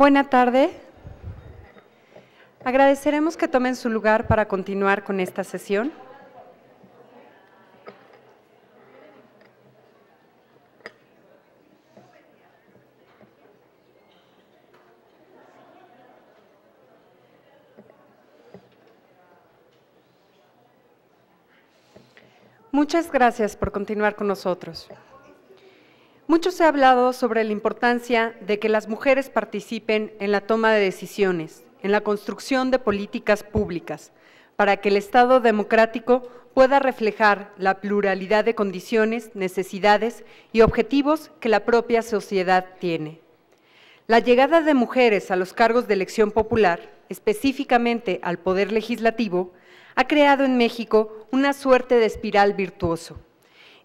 Buena tarde. Agradeceremos que tomen su lugar para continuar con esta sesión. Muchas gracias por continuar con nosotros. Mucho se ha hablado sobre la importancia de que las mujeres participen en la toma de decisiones, en la construcción de políticas públicas, para que el Estado democrático pueda reflejar la pluralidad de condiciones, necesidades y objetivos que la propia sociedad tiene. La llegada de mujeres a los cargos de elección popular, específicamente al Poder Legislativo, ha creado en México una suerte de espiral virtuoso,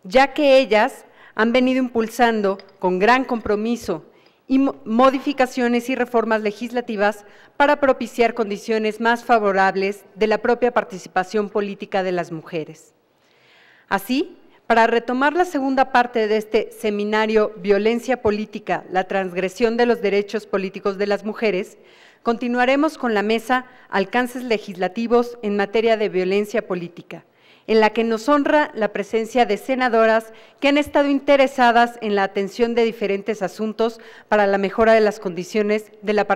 ya que ellas han venido impulsando con gran compromiso y modificaciones y reformas legislativas para propiciar condiciones más favorables de la propia participación política de las mujeres. Así, para retomar la segunda parte de este seminario Violencia Política, la transgresión de los derechos políticos de las mujeres, continuaremos con la mesa Alcances legislativos en materia de violencia política, en la que nos honra la presencia de senadoras que han estado interesadas en la atención de diferentes asuntos para la mejora de las condiciones de la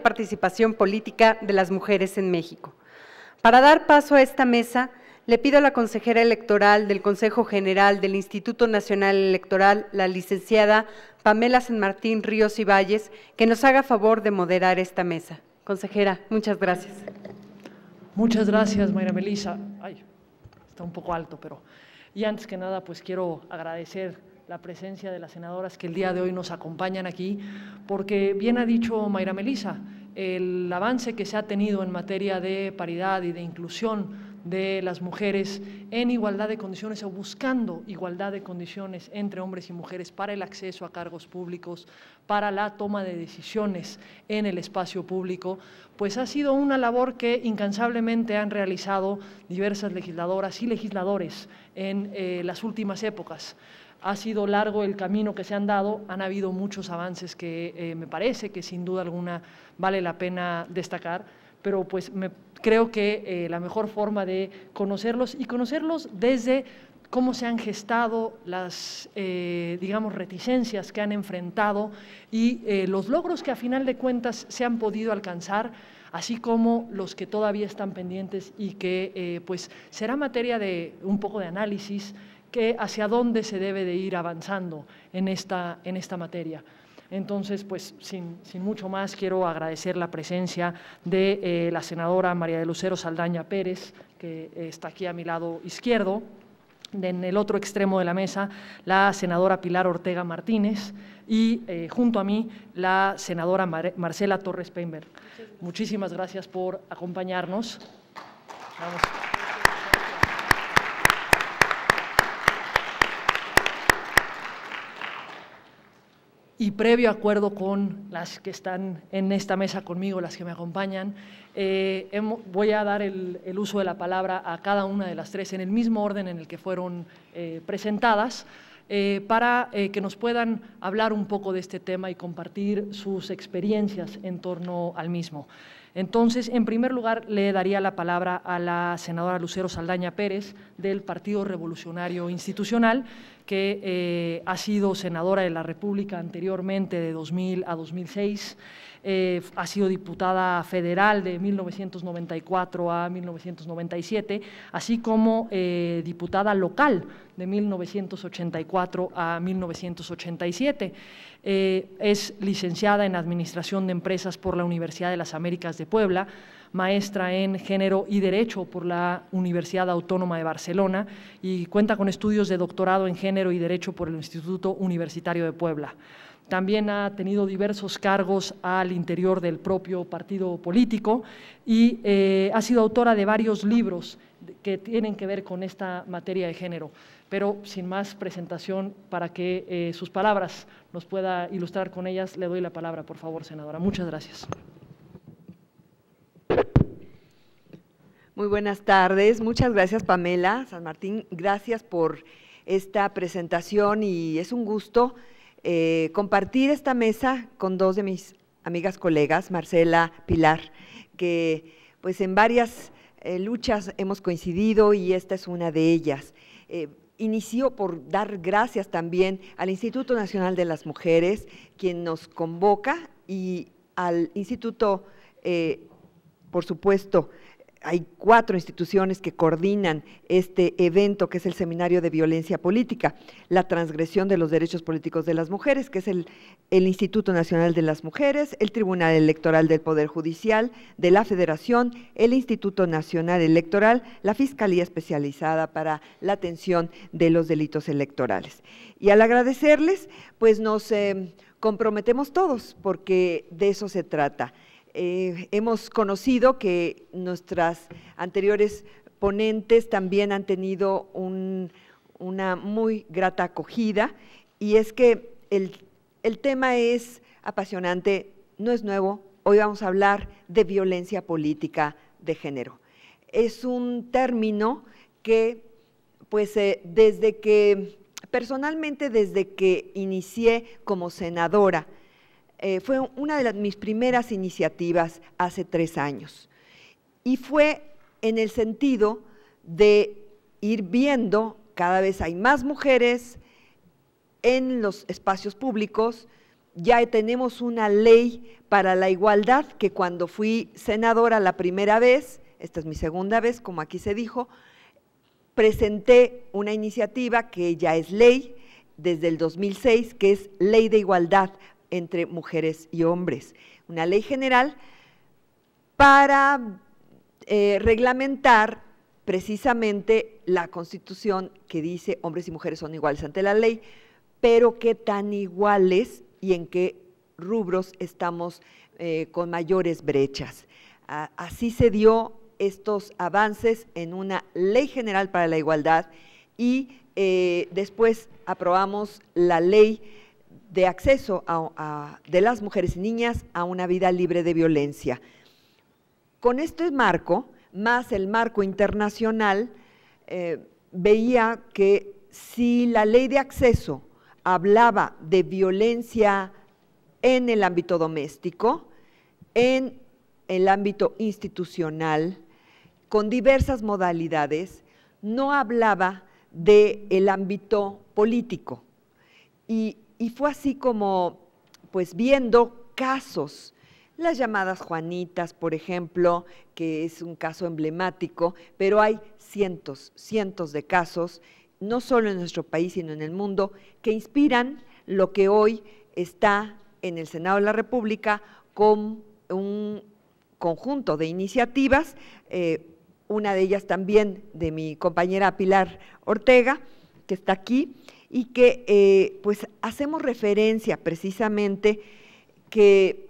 participación política de las mujeres en México. Para dar paso a esta mesa, le pido a la consejera electoral del Consejo General del Instituto Nacional Electoral, la licenciada Pamela San Martín Ríos y Valles, que nos haga favor de moderar esta mesa. Consejera, muchas gracias. Muchas gracias, Mayra Melisa. Ay, está un poco alto, pero… Y antes que nada, pues quiero agradecer la presencia de las senadoras que el día de hoy nos acompañan aquí, porque bien ha dicho Mayra Melisa, el avance que se ha tenido en materia de paridad y de inclusión de las mujeres en igualdad de condiciones o buscando igualdad de condiciones entre hombres y mujeres para el acceso a cargos públicos, para la toma de decisiones en el espacio público, pues ha sido una labor que incansablemente han realizado diversas legisladoras y legisladores en las últimas épocas. Ha sido largo el camino que se han dado, han habido muchos avances que me parece que sin duda alguna vale la pena destacar, pero pues creo que la mejor forma de conocerlos y conocerlos desde cómo se han gestado las, digamos, reticencias que han enfrentado y los logros que a final de cuentas se han podido alcanzar, así como los que todavía están pendientes y que pues será materia de un poco de análisis que hacia dónde se debe de ir avanzando en esta materia. Entonces, pues sin mucho más, quiero agradecer la presencia de la senadora María de Lucero Saldaña Pérez, que está aquí a mi lado izquierdo, en el otro extremo de la mesa, la senadora Pilar Ortega Martínez y junto a mí, la senadora Marcela Torres Peinberg. Muchísimas gracias por acompañarnos. Vamos. Y previo acuerdo con las que están en esta mesa conmigo, las que me acompañan, voy a dar el uso de la palabra a cada una de las tres en el mismo orden en el que fueron presentadas, para que nos puedan hablar un poco de este tema y compartir sus experiencias en torno al mismo. Entonces, en primer lugar, le daría la palabra a la senadora Lucero Saldaña Pérez del Partido Revolucionario Institucional, que ha sido senadora de la República anteriormente de 2000 a 2006, ha sido diputada federal de 1994 a 1997, así como diputada local de 1984 a 1987. Es licenciada en Administración de Empresas por la Universidad de las Américas de Puebla, maestra en Género y Derecho por la Universidad Autónoma de Barcelona y cuenta con estudios de doctorado en Género y Derecho por el Instituto Universitario de Puebla. También ha tenido diversos cargos al interior del propio partido político y ha sido autora de varios libros que tienen que ver con esta materia de género. Pero sin más presentación, para que sus palabras nos pueda ilustrar con ellas, le doy la palabra, por favor, senadora. Muchas gracias. Muy buenas tardes. Muchas gracias, Pamela San Martín. Gracias por esta presentación y es un gusto compartir esta mesa con dos de mis amigas colegas, Marcela, Pilar, que pues en varias luchas hemos coincidido y esta es una de ellas. Inició por dar gracias también al Instituto Nacional de las Mujeres, quien nos convoca, y al Instituto, por supuesto, hay 4 instituciones que coordinan este evento, que es el Seminario de Violencia Política, la transgresión de los derechos políticos de las mujeres, que es el Instituto Nacional de las Mujeres, el Tribunal Electoral del Poder Judicial, de la Federación, el Instituto Nacional Electoral, la Fiscalía Especializada para la Atención de los Delitos Electorales. Y al agradecerles, pues nos comprometemos todos, porque de eso se trata. Hemos conocido que nuestras anteriores ponentes también han tenido una muy grata acogida, y es que el tema es apasionante, no es nuevo. Hoy vamos a hablar de violencia política de género. Es un término que, pues, personalmente desde que inicié como senadora, fue una de mis primeras iniciativas hace 3 años, y fue en el sentido de ir viendo cada vez hay más mujeres en los espacios públicos. Ya tenemos una ley para la igualdad que cuando fui senadora la primera vez, esta es mi segunda vez, como aquí se dijo, presenté una iniciativa que ya es ley desde el 2006, que es Ley de Igualdad entre mujeres y hombres, una ley general para reglamentar precisamente la Constitución que dice hombres y mujeres son iguales ante la ley, pero qué tan iguales y en qué rubros estamos con mayores brechas. Así se dio estos avances en una ley general para la igualdad, y después aprobamos la ley de acceso de las mujeres y niñas a una vida libre de violencia. Con este marco, más el marco internacional, veía que si la ley de acceso hablaba de violencia en el ámbito doméstico, en el ámbito institucional, con diversas modalidades, no hablaba del ámbito político. Y fue así como, pues, viendo casos, las llamadas Juanitas, por ejemplo, que es un caso emblemático, pero hay cientos de casos, no solo en nuestro país, sino en el mundo, que inspiran lo que hoy está en el Senado de la República con un conjunto de iniciativas, una de ellas también de mi compañera Pilar Ortega, que está aquí, y que pues hacemos referencia precisamente que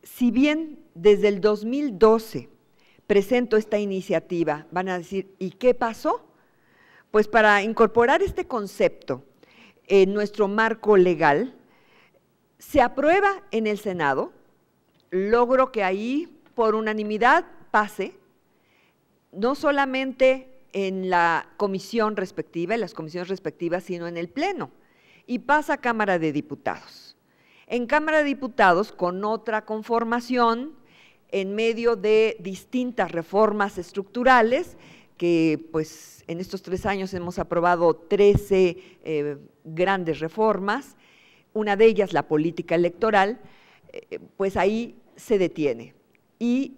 si bien desde el 2012 presento esta iniciativa, van a decir, ¿y qué pasó? Pues para incorporar este concepto en nuestro marco legal, se aprueba en el Senado, logro que ahí por unanimidad pase, no solamente en la comisión respectiva, en las comisiones respectivas, sino en el Pleno, y pasa a Cámara de Diputados. En Cámara de Diputados, con otra conformación, en medio de distintas reformas estructurales, que pues en estos 3 años hemos aprobado 13 grandes reformas, una de ellas la política electoral, pues ahí se detiene. Y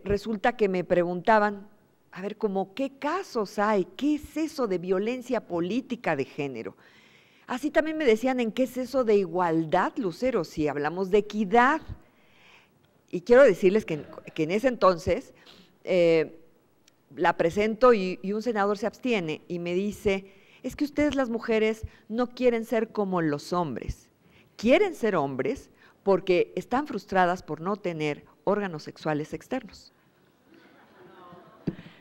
resulta que me preguntaban, a ver, ¿cómo qué casos hay? ¿Qué es eso de violencia política de género? Así también me decían, ¿en qué es eso de igualdad, Lucero? Si hablamos de equidad. Y quiero decirles que en ese entonces la presento y un senador se abstiene y me dice, es que ustedes las mujeres no quieren ser como los hombres, quieren ser hombres porque están frustradas por no tener órganos sexuales externos.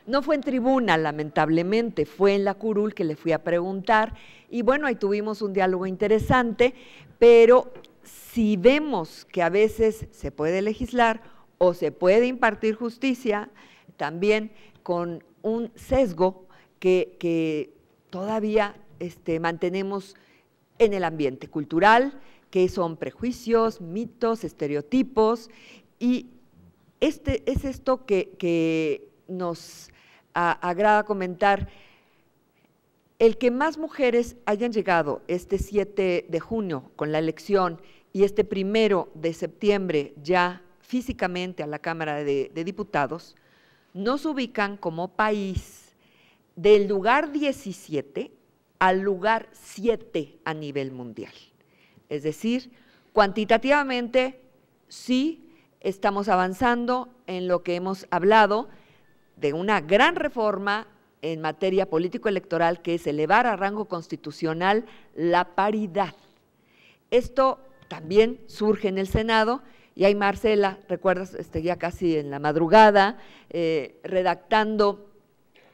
No fue en tribuna, lamentablemente, fue en la curul que le fui a preguntar, y bueno, ahí tuvimos un diálogo interesante, pero si vemos que a veces se puede legislar o se puede impartir justicia, también con un sesgo que todavía mantenemos en el ambiente cultural, que son prejuicios, mitos, estereotipos, y es esto que nos agrada comentar. El que más mujeres hayan llegado este 7 de junio con la elección y este 1 de septiembre ya físicamente a la Cámara de Diputados, nos ubican como país del lugar 17 al lugar 7 a nivel mundial. Es decir, cuantitativamente sí estamos avanzando en lo que hemos hablado de una gran reforma en materia político-electoral, que es elevar a rango constitucional la paridad. Esto también surge en el Senado, y ahí Marcela, recuerdas, ya casi en la madrugada, redactando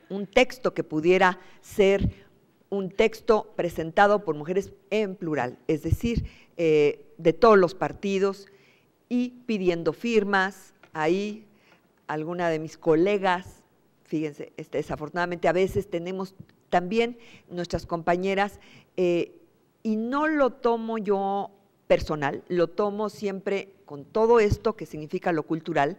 un texto que pudiera ser un texto presentado por mujeres en plural, es decir, de todos los partidos, y pidiendo firmas. Ahí alguna de mis colegas, fíjense, desafortunadamente a veces tenemos también nuestras compañeras, y no lo tomo yo personal, lo tomo siempre con todo esto que significa lo cultural,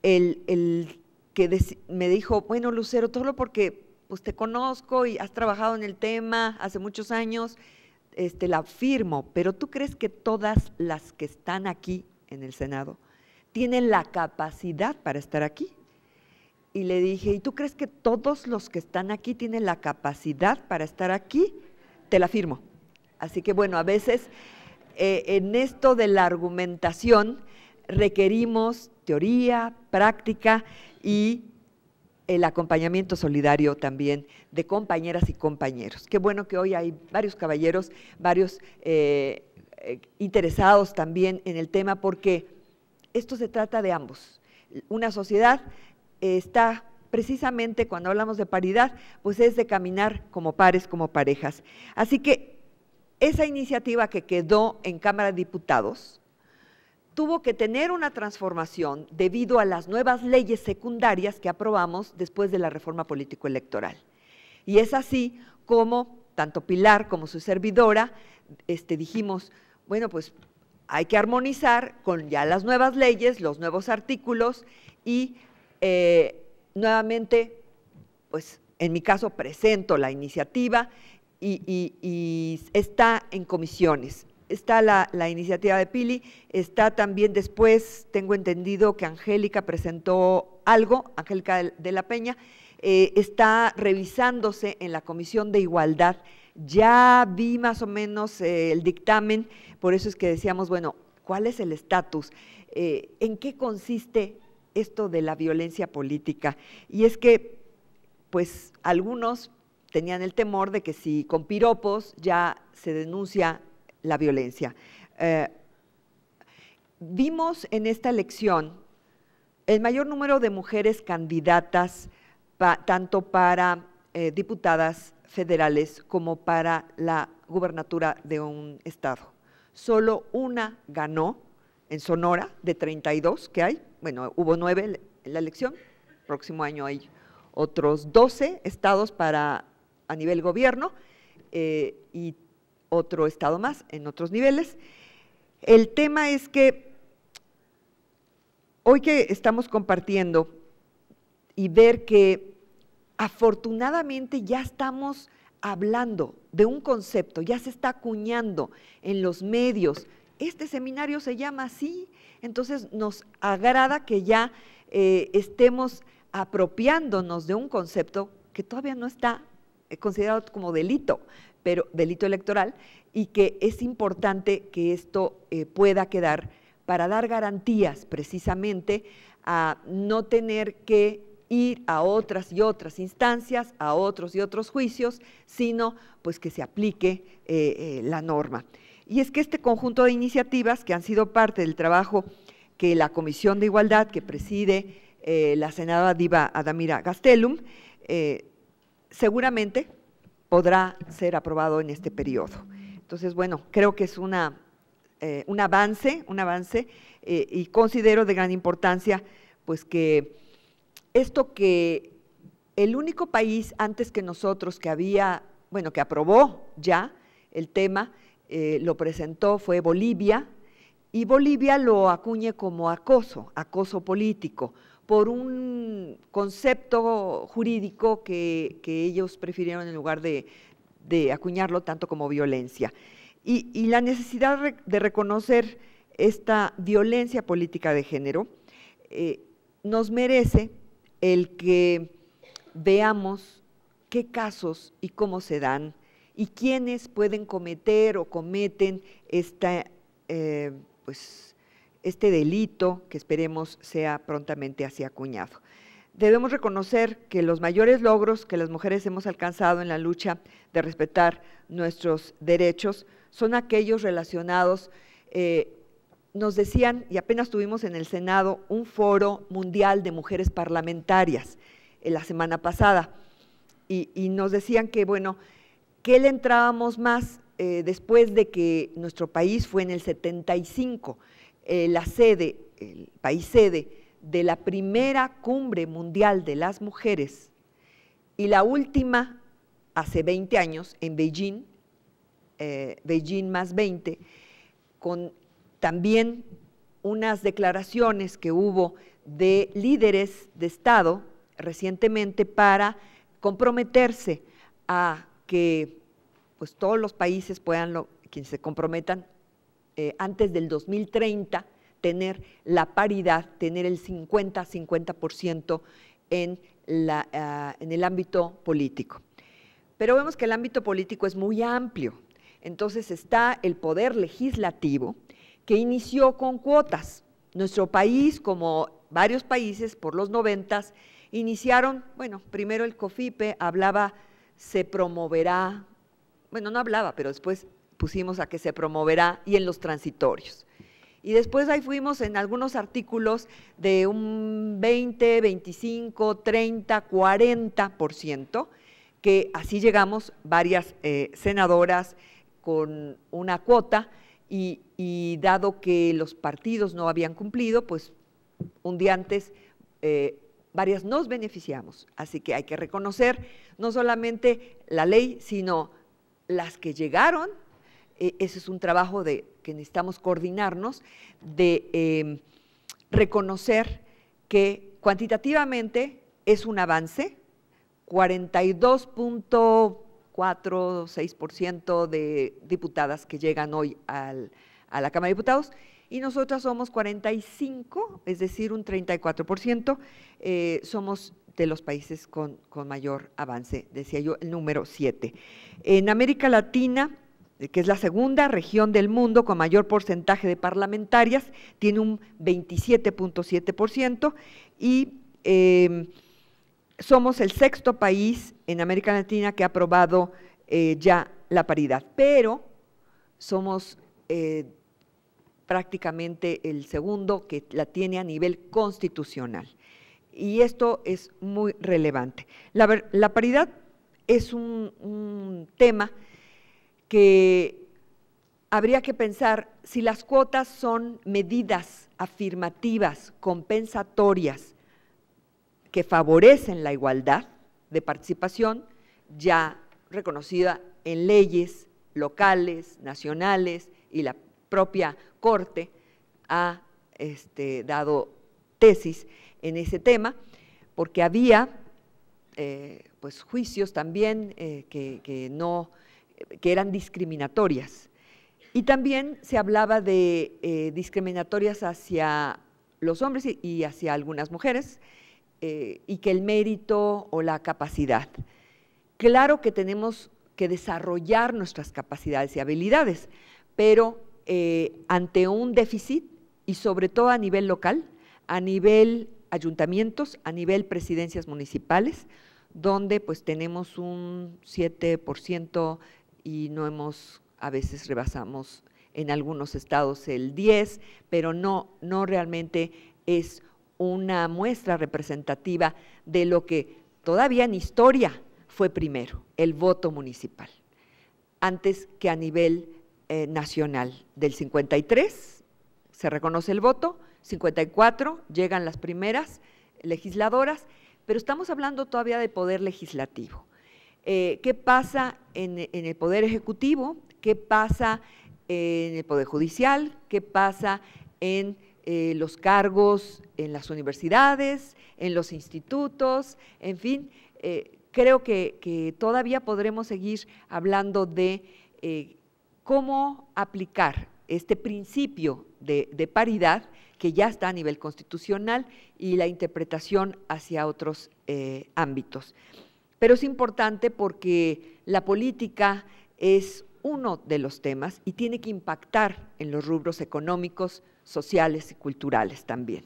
el que me dijo, bueno, Lucero, todo porque pues te conozco y has trabajado en el tema hace muchos años, la firmo, pero ¿tú crees que todas las que están aquí en el Senado tienen la capacidad para estar aquí? Y le dije, ¿y tú crees que todos los que están aquí tienen la capacidad para estar aquí? Te la firmo. Así que bueno, a veces en esto de la argumentación requerimos teoría, práctica y el acompañamiento solidario también de compañeras y compañeros. Qué bueno que hoy hay varios caballeros, varios interesados también en el tema, porque esto se trata de ambos. Una sociedad está precisamente, cuando hablamos de paridad, pues es de caminar como pares, como parejas. Así que esa iniciativa que quedó en Cámara de Diputados tuvo que tener una transformación debido a las nuevas leyes secundarias que aprobamos después de la reforma político-electoral. Y es así como tanto Pilar como su servidora dijimos, bueno, pues hay que armonizar con ya las nuevas leyes, los nuevos artículos y nuevamente, pues en mi caso presento la iniciativa y está en comisiones. Está la iniciativa de Pili, está también después, tengo entendido que Angélica presentó algo, Angélica de la Peña, está revisándose en la Comisión de Igualdad. Ya vi más o menos el dictamen, por eso es que decíamos, bueno, ¿cuál es el estatus? ¿En qué consiste esto de la violencia política? Y es que, pues, algunos tenían el temor de que si con piropos ya se denuncia la violencia. Vimos en esta elección el mayor número de mujeres candidatas, tanto para diputadas federales como para la gubernatura de un estado. Solo una ganó en Sonora, de 32 que hay, bueno, hubo 9 en la elección, próximo año hay otros 12 estados a nivel gobierno, y otro estado más en otros niveles. El tema es que hoy que estamos compartiendo y ver que afortunadamente ya estamos hablando de un concepto, ya se está acuñando en los medios, este seminario se llama así, entonces nos agrada que ya estemos apropiándonos de un concepto que todavía no está considerado como delito, pero delito electoral, y que es importante que esto pueda quedar para dar garantías precisamente a no tener que ir a otras y otras instancias, a otros y otros juicios, sino pues que se aplique la norma. Y es que este conjunto de iniciativas que han sido parte del trabajo que la Comisión de Igualdad que preside la senadora Diva Adamira Gastelum, seguramente podrá ser aprobado en este periodo. Entonces, bueno, creo que es un avance, y considero de gran importancia, pues que esto que el único país antes que nosotros que había, bueno, que aprobó ya el tema, lo presentó fue Bolivia, y Bolivia lo acuñe como acoso político, por un concepto jurídico que ellos prefirieron en lugar de acuñarlo tanto como violencia. Y la necesidad de reconocer esta violencia política de género nos merece el que veamos qué casos y cómo se dan y quiénes pueden cometer o cometen este delito que esperemos sea prontamente así acuñado. Debemos reconocer que los mayores logros que las mujeres hemos alcanzado en la lucha de respetar nuestros derechos son aquellos relacionados, nos decían, y apenas tuvimos en el Senado un foro mundial de mujeres parlamentarias la semana pasada, y nos decían que, bueno, que le entrábamos más después de que nuestro país fue en el 75, el país sede de la primera cumbre mundial de las mujeres y la última hace 20 años en Beijing, Beijing más 20, con también unas declaraciones que hubo de líderes de Estado recientemente para comprometerse a que pues, todos los países puedan, quienes se comprometan antes del 2030, tener la paridad, tener el 50% en el ámbito político. Pero vemos que el ámbito político es muy amplio. Entonces está el poder legislativo que inició con cuotas. Nuestro país, como varios países por los 90s, iniciaron, bueno, primero el COFIPE hablaba, se promoverá, bueno, no hablaba, pero después pusimos a que se promoverá y en los transitorios. Y después ahí fuimos en algunos artículos de un 20, 25, 30, 40%, que así llegamos varias senadoras con una cuota y dado que los partidos no habían cumplido, pues un día antes varias nos beneficiamos. Así que hay que reconocer no solamente la ley, sino las que llegaron. Ese es un trabajo que necesitamos coordinarnos, de reconocer que cuantitativamente es un avance, 42.46% de diputadas que llegan hoy a la Cámara de Diputados, y nosotras somos 45, es decir, un 34%, somos de los países con mayor avance, decía yo, el número 7. En América Latina, que es la segunda región del mundo con mayor porcentaje de parlamentarias, tiene un 27.7% y somos el sexto país en América Latina que ha aprobado ya la paridad, pero somos prácticamente el segundo que la tiene a nivel constitucional. Y esto es muy relevante. La paridad es un tema que habría que pensar si las cuotas son medidas afirmativas, compensatorias, que favorecen la igualdad de participación, ya reconocida en leyes locales, nacionales, y la propia Corte ha dado tesis en ese tema, porque había pues juicios también que eran discriminatorias. Y también se hablaba de discriminatorias hacia los hombres y hacia algunas mujeres, y que el mérito o la capacidad. Claro que tenemos que desarrollar nuestras capacidades y habilidades, pero ante un déficit, y sobre todo a nivel local, a nivel ayuntamientos, a nivel presidencias municipales, donde pues tenemos un 7% y a veces rebasamos en algunos estados el 10%, pero no realmente es una muestra representativa de lo que todavía en historia fue primero, el voto municipal, antes que a nivel nacional. Del 53 se reconoce el voto, 54 llegan las primeras legisladoras, pero estamos hablando todavía de poder legislativo. ¿Qué pasa en el Poder Ejecutivo? ¿Qué pasa en el Poder Judicial? ¿Qué pasa en los cargos en las universidades, en los institutos? En fin, creo que todavía podremos seguir hablando de cómo aplicar este principio de paridad que ya está a nivel constitucional y la interpretación hacia otros ámbitos. Pero es importante porque la política es uno de los temas y tiene que impactar en los rubros económicos, sociales y culturales también.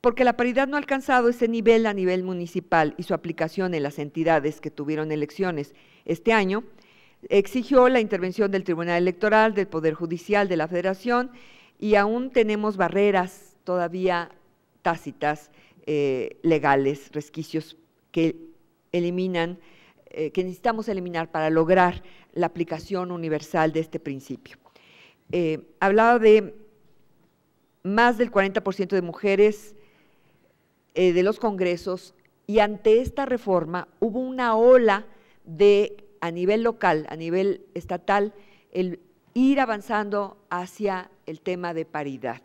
Porque la paridad no ha alcanzado ese nivel a nivel municipal y su aplicación en las entidades que tuvieron elecciones este año, exigió la intervención del Tribunal Electoral, del Poder Judicial, de la Federación, y aún tenemos barreras todavía tácitas, legales, resquicios que eliminan, que necesitamos eliminar para lograr la aplicación universal de este principio. Hablaba de más del 40% de mujeres de los congresos, y ante esta reforma hubo una ola de, a nivel local, a nivel estatal, el ir avanzando hacia el tema de paridad.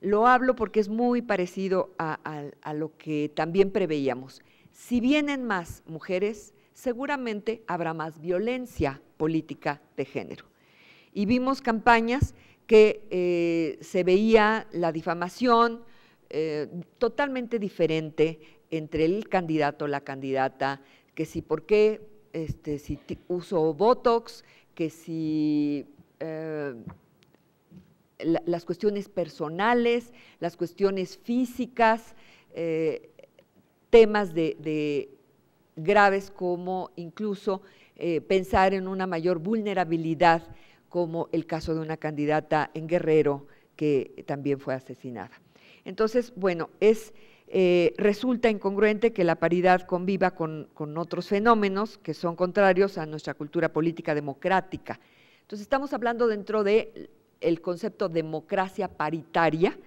Lo hablo porque es muy parecido a lo que también preveíamos. Si vienen más mujeres, seguramente habrá más violencia política de género. Y vimos campañas que se veía la difamación totalmente diferente entre el candidato o la candidata, que si por qué, si uso Botox, que si las cuestiones personales, las cuestiones físicas, temas de graves como incluso pensar en una mayor vulnerabilidad, como el caso de una candidata en Guerrero que también fue asesinada. Entonces, bueno, resulta incongruente que la paridad conviva con otros fenómenos que son contrarios a nuestra cultura política democrática. Entonces, estamos hablando dentro del concepto democracia paritaria,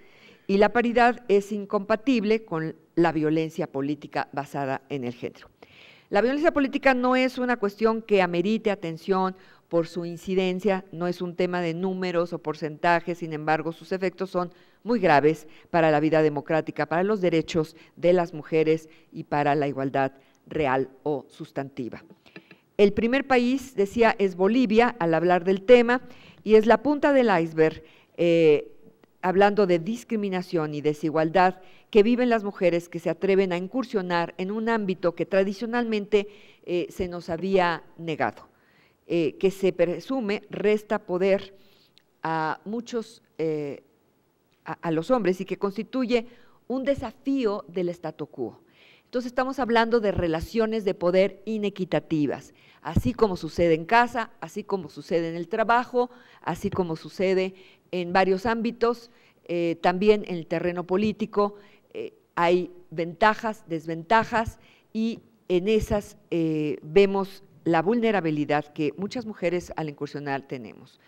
y la paridad es incompatible con la violencia política basada en el género. La violencia política no es una cuestión que amerite atención por su incidencia, no es un tema de números o porcentajes, sin embargo, sus efectos son muy graves para la vida democrática, para los derechos de las mujeres y para la igualdad real o sustantiva. El primer país, decía, es Bolivia, al hablar del tema, y es la punta del iceberg, hablando de discriminación y desigualdad que viven las mujeres que se atreven a incursionar en un ámbito que tradicionalmente se nos había negado, que se presume resta poder a muchos, a los hombres, y que constituye un desafío del statu quo. Entonces estamos hablando de relaciones de poder inequitativas, así como sucede en casa, así como sucede en el trabajo, así como sucede en varios ámbitos, también en el terreno político. Hay ventajas, desventajas, y en esas vemos la vulnerabilidad que muchas mujeres al incursionar tenemos.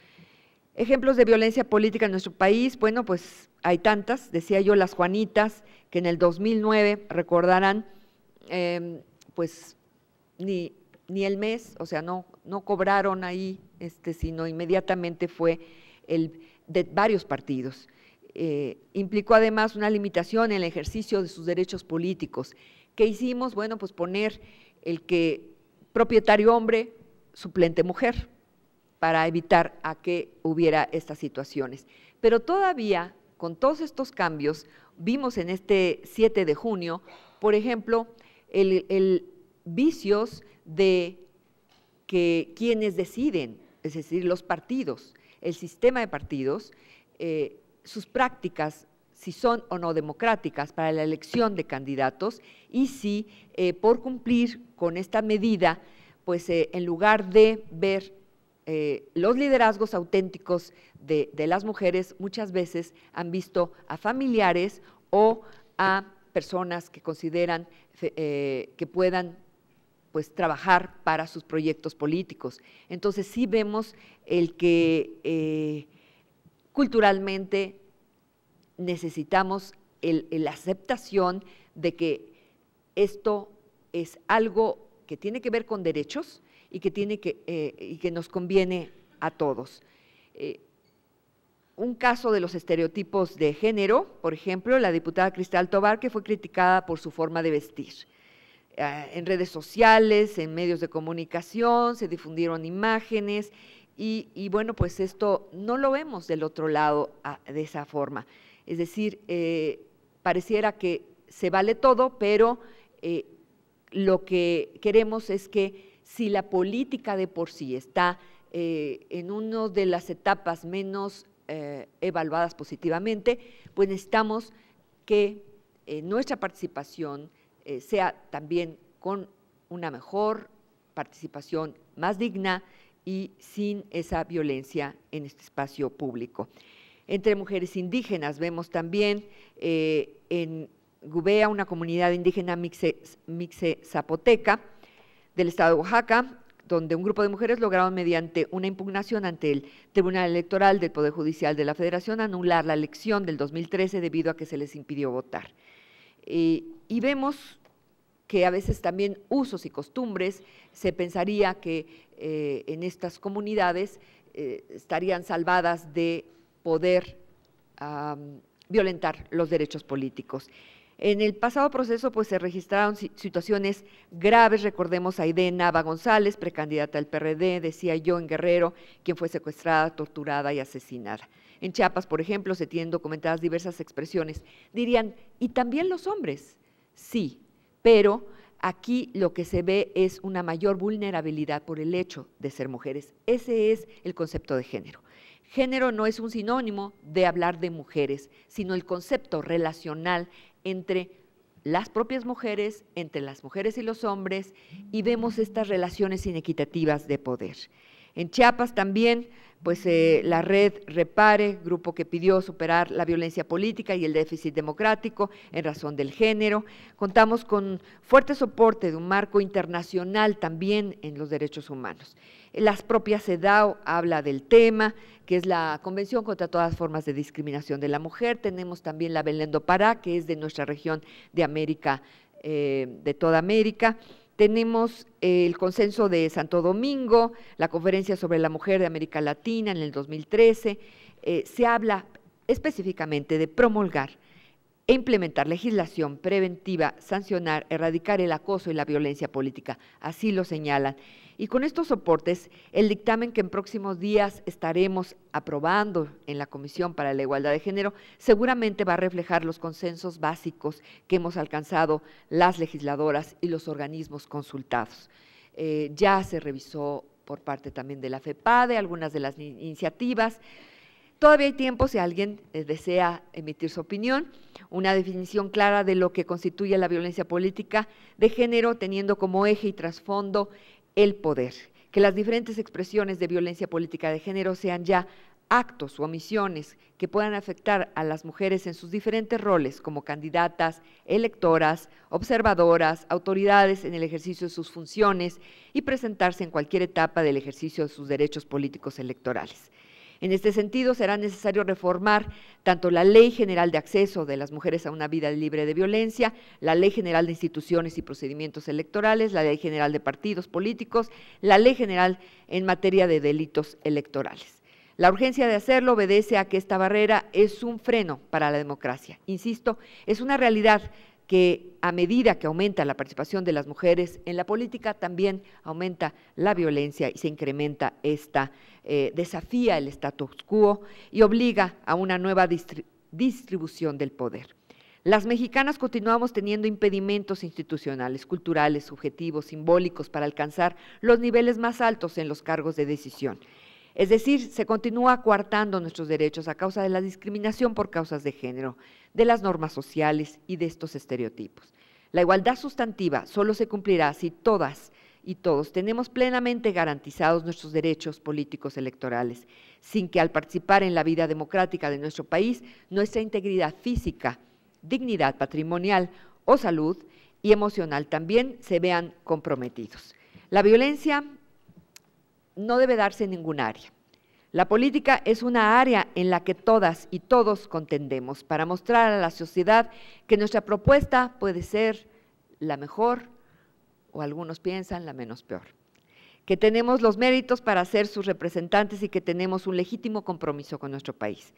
Ejemplos de violencia política en nuestro país, bueno, pues hay tantas, decía yo, las Juanitas, que en el 2009, recordarán, pues ni el mes, o sea, no cobraron ahí, sino inmediatamente fue de varios partidos. Implicó además una limitación en el ejercicio de sus derechos políticos. ¿Qué hicimos? Bueno, pues poner el que propietario hombre, suplente mujer, para evitar a que hubiera estas situaciones. Pero todavía, con todos estos cambios, vimos en este 7 de junio, por ejemplo, el vicios de que quienes deciden, es decir, los partidos, el sistema de partidos, sus prácticas, si son o no democráticas para la elección de candidatos, y si por cumplir con esta medida, pues en lugar de ver los liderazgos auténticos de las mujeres, muchas veces han visto a familiares o a personas que consideran que puedan pues trabajar para sus proyectos políticos. Entonces sí vemos el que culturalmente necesitamos la aceptación de que esto es algo que tiene que ver con derechos y que nos conviene a todos. Un caso de los estereotipos de género, por ejemplo, la diputada Cristal Tobar, que fue criticada por su forma de vestir. En redes sociales, en medios de comunicación, se difundieron imágenes y bueno, pues esto no lo vemos del otro lado de esa forma. Es decir, pareciera que se vale todo, pero lo que queremos es que si la política de por sí está en una de las etapas menos evaluadas positivamente, pues necesitamos que nuestra participación sea también con una mejor participación, más digna y sin esa violencia en este espacio público. Entre mujeres indígenas vemos también en Gubea, una comunidad indígena mixe zapoteca del estado de Oaxaca, donde un grupo de mujeres lograron mediante una impugnación ante el Tribunal Electoral del Poder Judicial de la Federación anular la elección del 2013 debido a que se les impidió votar. Y vemos que a veces también usos y costumbres, se pensaría que en estas comunidades estarían salvadas de poder violentar los derechos políticos. En el pasado proceso pues se registraron situaciones graves, recordemos a Aide Nava González, precandidata del PRD, decía yo, en Guerrero, quien fue secuestrada, torturada y asesinada. En Chiapas, por ejemplo, se tienen documentadas diversas expresiones. Dirían, ¿y también los hombres? Sí, pero aquí lo que se ve es una mayor vulnerabilidad por el hecho de ser mujeres. Ese es el concepto de género. Género no es un sinónimo de hablar de mujeres, sino el concepto relacional entre las propias mujeres, entre las mujeres y los hombres, y vemos estas relaciones inequitativas de poder. En Chiapas también, pues la red Repare, grupo que pidió superar la violencia política y el déficit democrático en razón del género. Contamos con fuerte soporte de un marco internacional también en los derechos humanos. Las propias CEDAW habla del tema, que es la Convención contra todas formas de discriminación de la mujer. Tenemos también la Belén do Pará, que es de nuestra región de América, de toda América. Tenemos el Consenso de Santo Domingo, la Conferencia sobre la Mujer de América Latina en el 2013. Se habla específicamente de promulgar e implementar legislación preventiva, sancionar, erradicar el acoso y la violencia política, así lo señalan. Y con estos soportes, el dictamen que en próximos días estaremos aprobando en la Comisión para la Igualdad de Género seguramente va a reflejar los consensos básicos que hemos alcanzado las legisladoras y los organismos consultados. Ya se revisó por parte también de la FEPADE algunas de las iniciativas. Todavía hay tiempo si alguien desea emitir su opinión, una definición clara de lo que constituye la violencia política de género, teniendo como eje y trasfondo el poder, que las diferentes expresiones de violencia política de género sean ya actos o omisiones que puedan afectar a las mujeres en sus diferentes roles como candidatas, electoras, observadoras, autoridades en el ejercicio de sus funciones y presentarse en cualquier etapa del ejercicio de sus derechos políticos electorales. En este sentido, será necesario reformar tanto la Ley General de Acceso de las Mujeres a una Vida Libre de Violencia, la Ley General de Instituciones y Procedimientos Electorales, la Ley General de Partidos Políticos, la Ley General en materia de delitos electorales. La urgencia de hacerlo obedece a que esta barrera es un freno para la democracia. Insisto, es una realidad que a medida que aumenta la participación de las mujeres en la política, también aumenta la violencia y se incrementa esta, desafía el status quo y obliga a una nueva distribución del poder. Las mexicanas continuamos teniendo impedimentos institucionales, culturales, subjetivos, simbólicos para alcanzar los niveles más altos en los cargos de decisión. Es decir, se continúa coartando nuestros derechos a causa de la discriminación por causas de género, de las normas sociales y de estos estereotipos. La igualdad sustantiva solo se cumplirá si todas y todos tenemos plenamente garantizados nuestros derechos políticos electorales, sin que al participar en la vida democrática de nuestro país, nuestra integridad física, dignidad patrimonial o salud y emocional también se vean comprometidos. La violencia no debe darse en ningún área. La política es una área en la que todas y todos contendemos para mostrar a la sociedad que nuestra propuesta puede ser la mejor o algunos piensan, la menos peor. Que tenemos los méritos para ser sus representantes y que tenemos un legítimo compromiso con nuestro país.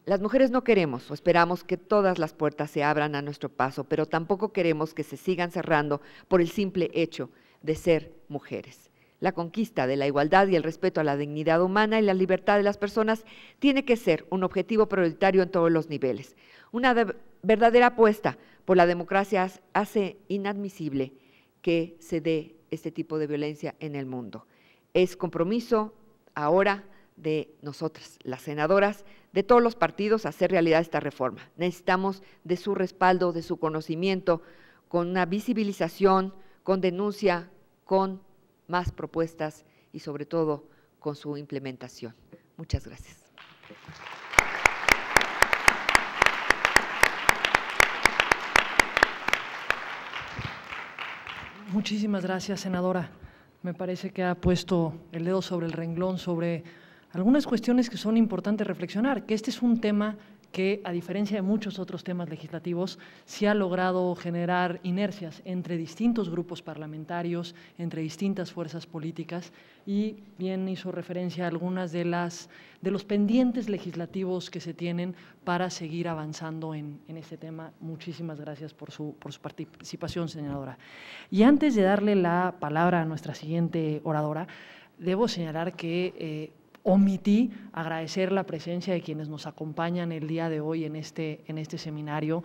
Las mujeres no queremos o esperamos que todas las puertas se abran a nuestro paso, pero tampoco queremos que se sigan cerrando por el simple hecho de ser mujeres. La conquista de la igualdad y el respeto a la dignidad humana y la libertad de las personas tiene que ser un objetivo prioritario en todos los niveles. Una verdadera apuesta por la democracia hace inadmisible que se dé este tipo de violencia en el mundo. Es compromiso ahora de nosotras, las senadoras, de todos los partidos, hacer realidad esta reforma. Necesitamos de su respaldo, de su conocimiento, con una visibilización, con denuncia, con más propuestas y sobre todo con su implementación. Muchas gracias. Muchísimas gracias, senadora. Me parece que ha puesto el dedo sobre el renglón, sobre algunas cuestiones que son importantes reflexionar, que este es un tema que, a diferencia de muchos otros temas legislativos, se ha logrado generar inercias entre distintos grupos parlamentarios, entre distintas fuerzas políticas, y bien hizo referencia a algunas de los pendientes legislativos que se tienen para seguir avanzando en este tema. Muchísimas gracias por su participación, senadora. Y antes de darle la palabra a nuestra siguiente oradora, debo señalar que omití agradecer la presencia de quienes nos acompañan el día de hoy en este seminario,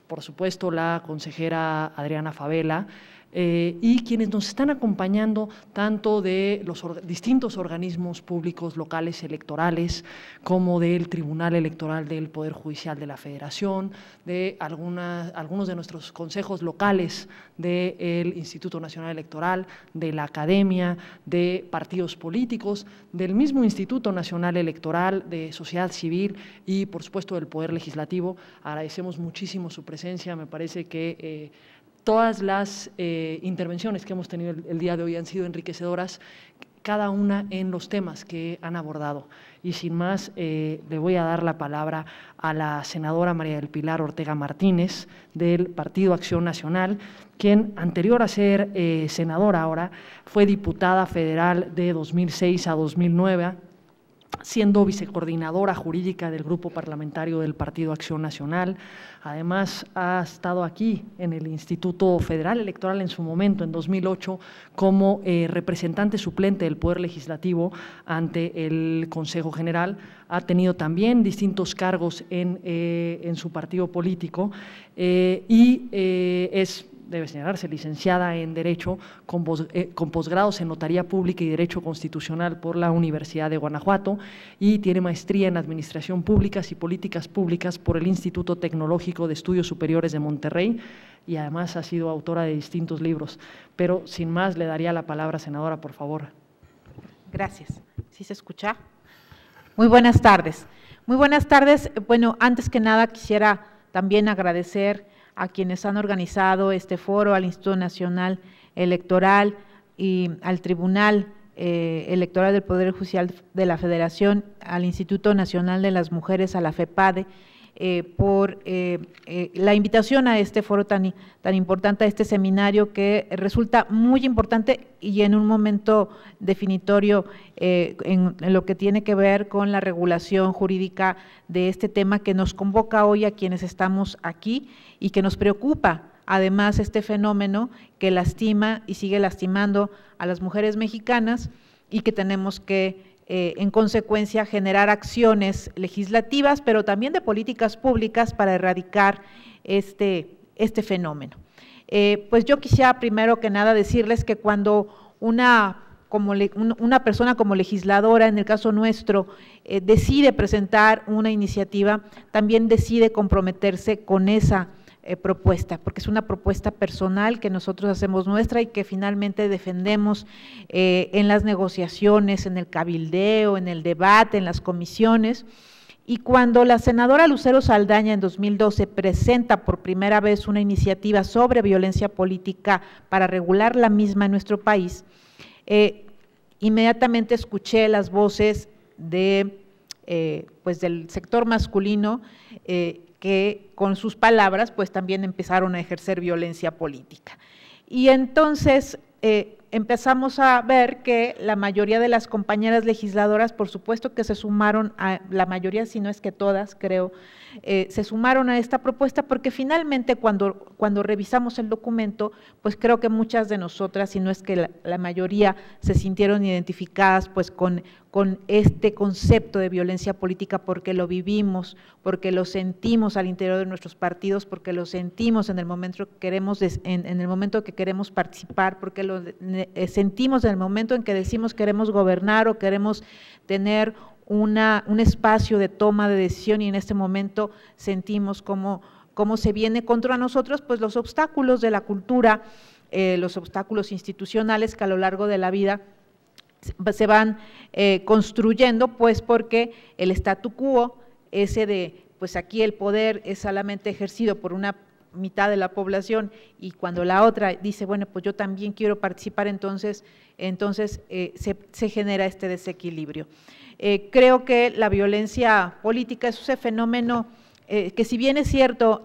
por supuesto la consejera Adriana Favela, y quienes nos están acompañando tanto de los distintos organismos públicos locales electorales como del Tribunal Electoral del Poder Judicial de la Federación, de algunos de nuestros consejos locales del Instituto Nacional Electoral, de la Academia, de partidos políticos, del mismo Instituto Nacional Electoral, de sociedad civil y por supuesto del Poder Legislativo. Agradecemos muchísimo su presencia, me parece que todas las intervenciones que hemos tenido el día de hoy han sido enriquecedoras, cada una en los temas que han abordado. Y sin más, le voy a dar la palabra a la senadora María del Pilar Ortega Martínez, del Partido Acción Nacional, quien, anterior a ser senadora ahora, fue diputada federal de 2006 a 2009, siendo vicecoordinadora jurídica del Grupo Parlamentario del Partido Acción Nacional. Además, ha estado aquí en el Instituto Federal Electoral en su momento, en 2008, como representante suplente del Poder Legislativo ante el Consejo General. Ha tenido también distintos cargos en su partido político y debe señalarse, licenciada en Derecho con posgrados en Notaría Pública y Derecho Constitucional por la Universidad de Guanajuato, y tiene maestría en Administración Públicas y Políticas Públicas por el Instituto Tecnológico de Estudios Superiores de Monterrey, y además ha sido autora de distintos libros. Pero sin más, le daría la palabra, senadora, por favor. Gracias. ¿Sí se escucha? Muy buenas tardes. Muy buenas tardes. Bueno, antes que nada quisiera también agradecer a quienes han organizado este foro, al Instituto Nacional Electoral y al Tribunal Electoral del Poder Judicial de la Federación, al Instituto Nacional de las Mujeres, a la FEPADE, por la invitación a este foro tan importante, a este seminario que resulta muy importante y en un momento definitorio en lo que tiene que ver con la regulación jurídica de este tema que nos convoca hoy a quienes estamos aquí y que nos preocupa. Además, este fenómeno que lastima y sigue lastimando a las mujeres mexicanas y que tenemos que en consecuencia generar acciones legislativas, pero también de políticas públicas para erradicar este fenómeno. Pues yo quisiera primero que nada decirles que cuando una persona como legisladora, en el caso nuestro, decide presentar una iniciativa, también decide comprometerse con esa propuesta, porque es una propuesta personal que nosotros hacemos nuestra y que finalmente defendemos en las negociaciones, en el cabildeo, en el debate, en las comisiones. Y cuando la senadora Lucero Saldaña en 2012 presenta por primera vez una iniciativa sobre violencia política para regular la misma en nuestro país, inmediatamente escuché las voces del sector masculino que con sus palabras pues también empezaron a ejercer violencia política. Y entonces empezamos a ver que la mayoría de las compañeras legisladoras, por supuesto que se sumaron, la mayoría, si no es que todas, creo, se sumaron a esta propuesta, porque finalmente cuando revisamos el documento, pues creo que muchas de nosotras, si no es que la mayoría, se sintieron identificadas pues con este concepto de violencia política, porque lo vivimos, porque lo sentimos al interior de nuestros partidos, porque lo sentimos en el momento que queremos, en el momento que queremos participar, porque lo sentimos en el momento en que decimos queremos gobernar o queremos tener un espacio de toma de decisión, y en este momento sentimos cómo se viene contra nosotros pues los obstáculos de la cultura, los obstáculos institucionales que a lo largo de la vida se van construyendo, pues porque el statu quo, ese de pues aquí el poder es solamente ejercido por una mitad de la población, y cuando la otra dice, bueno, pues yo también quiero participar, entonces se genera este desequilibrio. Creo que la violencia política es ese fenómeno que, si bien es cierto,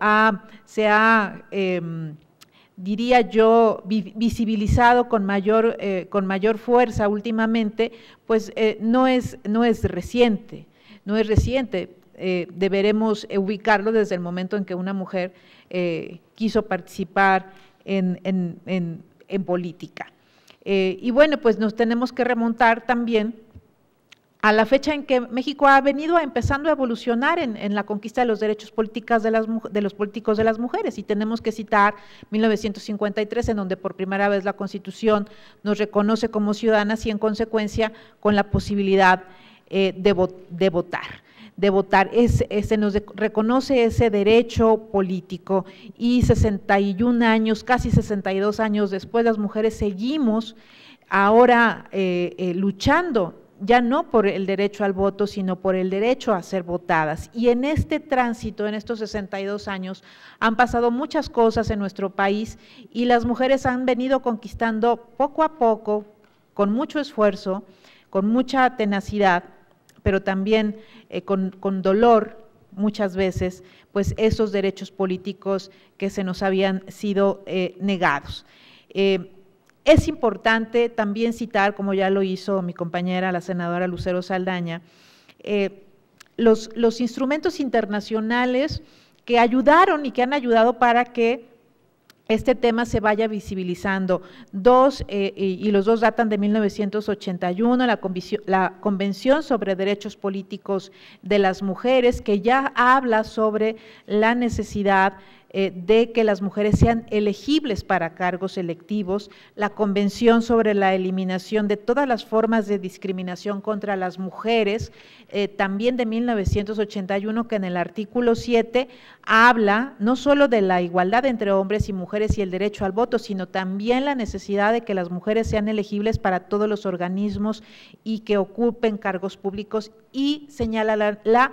se ha diría yo, visibilizado con mayor fuerza últimamente, pues no es reciente, deberemos ubicarlo desde el momento en que una mujer quiso participar en política. Y bueno, pues nos tenemos que remontar también a la fecha en que México ha venido empezando a evolucionar en la conquista de los derechos políticos de los políticos de las mujeres, y tenemos que citar 1953, en donde por primera vez la Constitución nos reconoce como ciudadanas y en consecuencia con la posibilidad de votar. Se nos reconoce ese derecho político, y 61 años, casi 62 años después, las mujeres seguimos ahora luchando, ya no por el derecho al voto, sino por el derecho a ser votadas. Y en este tránsito, en estos 62 años, han pasado muchas cosas en nuestro país, y las mujeres han venido conquistando poco a poco, con mucho esfuerzo, con mucha tenacidad, pero también con dolor muchas veces, pues esos derechos políticos que se nos habían sido negados. Es importante también citar, como ya lo hizo mi compañera, la senadora Lucero Saldaña, los instrumentos internacionales que ayudaron y que han ayudado para que este tema se vaya visibilizando. Y los dos datan de 1981, la Convención sobre Derechos Políticos de las Mujeres, que ya habla sobre la necesidad de que las mujeres sean elegibles para cargos electivos, la Convención sobre la Eliminación de todas las formas de discriminación contra las mujeres, también de 1981, que en el artículo 7 habla no solo de la igualdad entre hombres y mujeres y el derecho al voto, sino también la necesidad de que las mujeres sean elegibles para todos los organismos y que ocupen cargos públicos, y señala la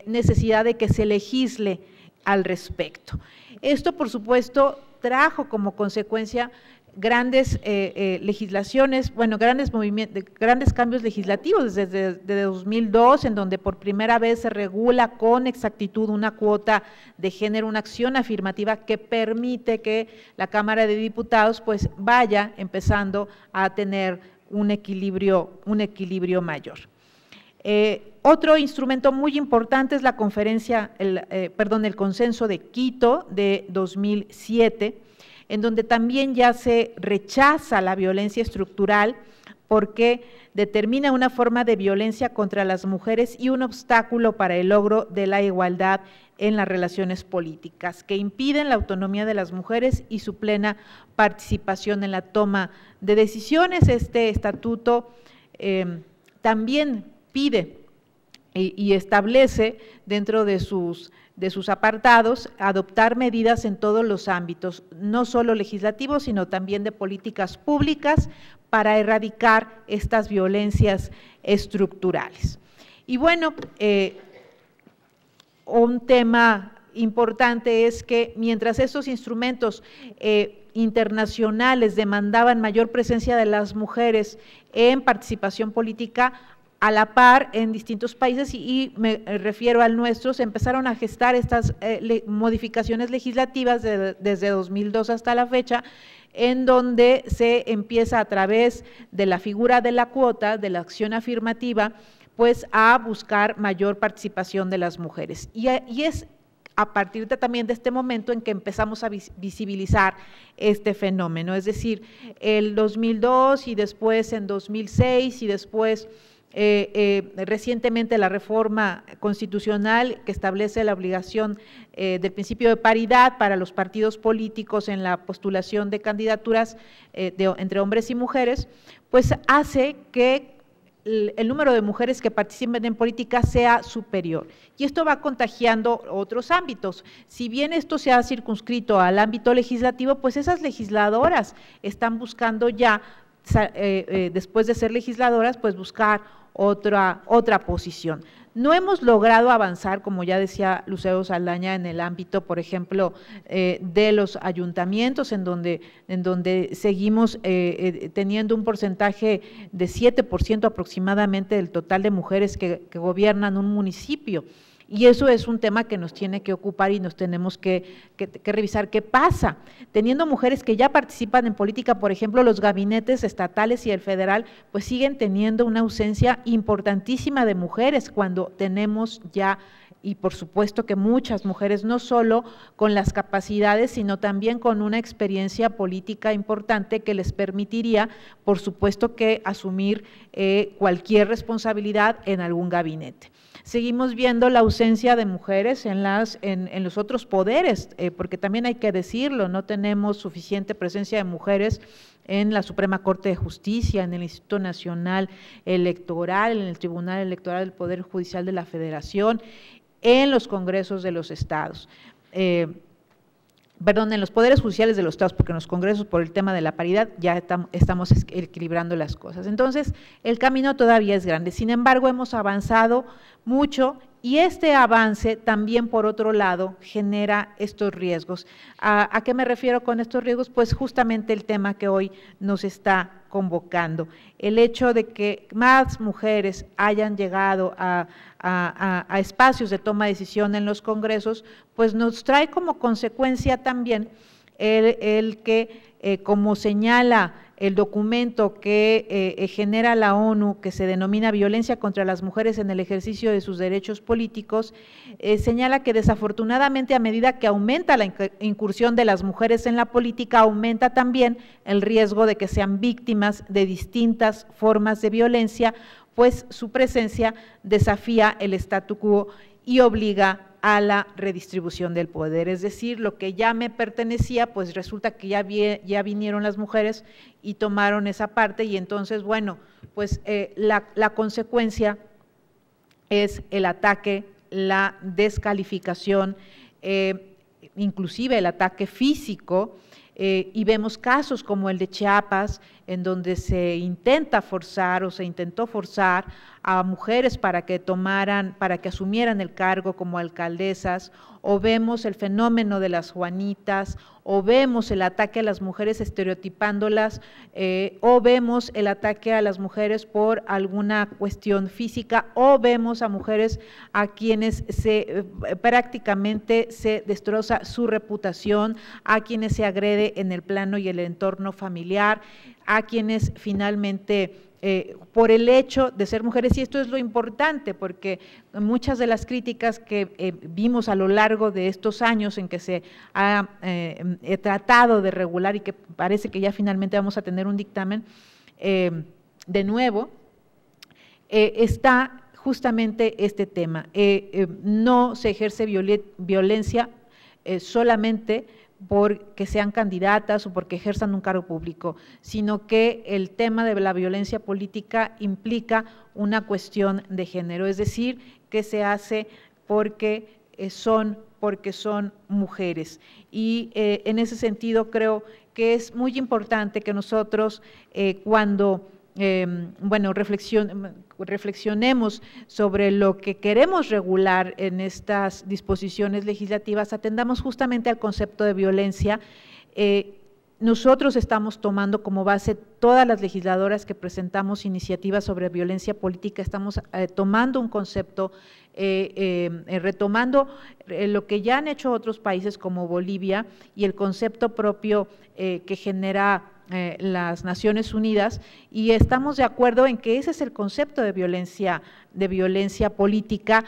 necesidad de que se legisle al respecto. Esto, por supuesto, trajo como consecuencia grandes legislaciones, bueno, grandes cambios legislativos desde 2002, en donde por primera vez se regula con exactitud una cuota de género, una acción afirmativa que permite que la Cámara de Diputados pues vaya empezando a tener un equilibrio mayor. Otro instrumento muy importante es la el Consenso de Quito de 2007, en donde también ya se rechaza la violencia estructural, porque determina una forma de violencia contra las mujeres y un obstáculo para el logro de la igualdad en las relaciones políticas, que impiden la autonomía de las mujeres y su plena participación en la toma de decisiones. Este estatuto también pide y establece dentro de sus apartados adoptar medidas en todos los ámbitos, no solo legislativos, sino también de políticas públicas, para erradicar estas violencias estructurales. Y bueno, un tema importante es que mientras estos instrumentos internacionales demandaban mayor presencia de las mujeres en participación política, a la par en distintos países, y me refiero al nuestro, se empezaron a gestar estas modificaciones legislativas desde 2002 hasta la fecha, en donde se empieza a través de la figura de la cuota, de la acción afirmativa, pues a buscar mayor participación de las mujeres. Y es a partir también de este momento en que empezamos a visibilizar este fenómeno, es decir, el 2002 y después en 2006 y después recientemente la reforma constitucional que establece la obligación del principio de paridad para los partidos políticos en la postulación de candidaturas entre hombres y mujeres, pues hace que el número de mujeres que participen en política sea superior. Y esto va contagiando otros ámbitos. Si bien esto se ha circunscrito al ámbito legislativo, pues esas legisladoras están buscando ya, después de ser legisladoras, pues buscar otra posición. No hemos logrado avanzar, como ya decía Lucero Saldaña, en el ámbito, por ejemplo, de los ayuntamientos, en donde seguimos teniendo un porcentaje de 7% aproximadamente del total de mujeres que gobiernan un municipio. Y eso es un tema que nos tiene que ocupar y nos tenemos que revisar qué pasa. Teniendo mujeres que ya participan en política, por ejemplo, los gabinetes estatales y el federal, pues siguen teniendo una ausencia importantísima de mujeres cuando tenemos ya, y por supuesto que muchas mujeres, no solo con las capacidades, sino también con una experiencia política importante que les permitiría, por supuesto, que asumir cualquier responsabilidad en algún gabinete. Seguimos viendo la ausencia de mujeres en los otros poderes, porque también hay que decirlo, no tenemos suficiente presencia de mujeres en la Suprema Corte de Justicia, en el Instituto Nacional Electoral, en el Tribunal Electoral del Poder Judicial de la Federación, en los congresos de los estados. Perdón, en los poderes judiciales de los estados, porque en los congresos, por el tema de la paridad, ya estamos equilibrando las cosas. Entonces, el camino todavía es grande. Sin embargo, hemos avanzado mucho, y este avance también, por otro lado, genera estos riesgos. ¿A qué me refiero con estos riesgos? Pues justamente el tema que hoy nos está convocando. El hecho de que más mujeres hayan llegado a espacios de toma de decisión en los congresos, pues nos trae como consecuencia también el que, como señala el documento que genera la ONU, que se denomina Violencia contra las Mujeres en el ejercicio de sus derechos políticos, señala que desafortunadamente a medida que aumenta la incursión de las mujeres en la política, aumenta también el riesgo de que sean víctimas de distintas formas de violencia, pues su presencia desafía el statu quo y obliga a la redistribución del poder, es decir, lo que ya me pertenecía, pues resulta que ya vinieron las mujeres y tomaron esa parte, y entonces, bueno, pues la consecuencia es el ataque, la descalificación, inclusive el ataque físico, y vemos casos como el de Chiapas, en donde se intenta forzar o se intentó forzar a mujeres para que asumieran el cargo como alcaldesas, o vemos el fenómeno de las Juanitas, o vemos el ataque a las mujeres estereotipándolas, o vemos el ataque a las mujeres por alguna cuestión física, o vemos a mujeres a quienes prácticamente se destroza su reputación, a quienes se agrede en el plano y el entorno familiar, a quienes finalmente por el hecho de ser mujeres, y esto es lo importante, porque muchas de las críticas que vimos a lo largo de estos años en que se ha tratado de regular, y que parece que ya finalmente vamos a tener un dictamen de nuevo, está justamente este tema. No se ejerce violencia solamente porque sean candidatas o porque ejerzan un cargo público, sino que el tema de la violencia política implica una cuestión de género, es decir, que se hace porque son mujeres. Y en ese sentido creo que es muy importante que nosotros cuando reflexionemos sobre lo que queremos regular en estas disposiciones legislativas, atendamos justamente al concepto de violencia nosotros estamos tomando como base todas las legisladoras que presentamos iniciativas sobre violencia política, estamos tomando un concepto, retomando lo que ya han hecho otros países como Bolivia y el concepto propio que genera las Naciones Unidas, y estamos de acuerdo en que ese es el concepto de violencia política,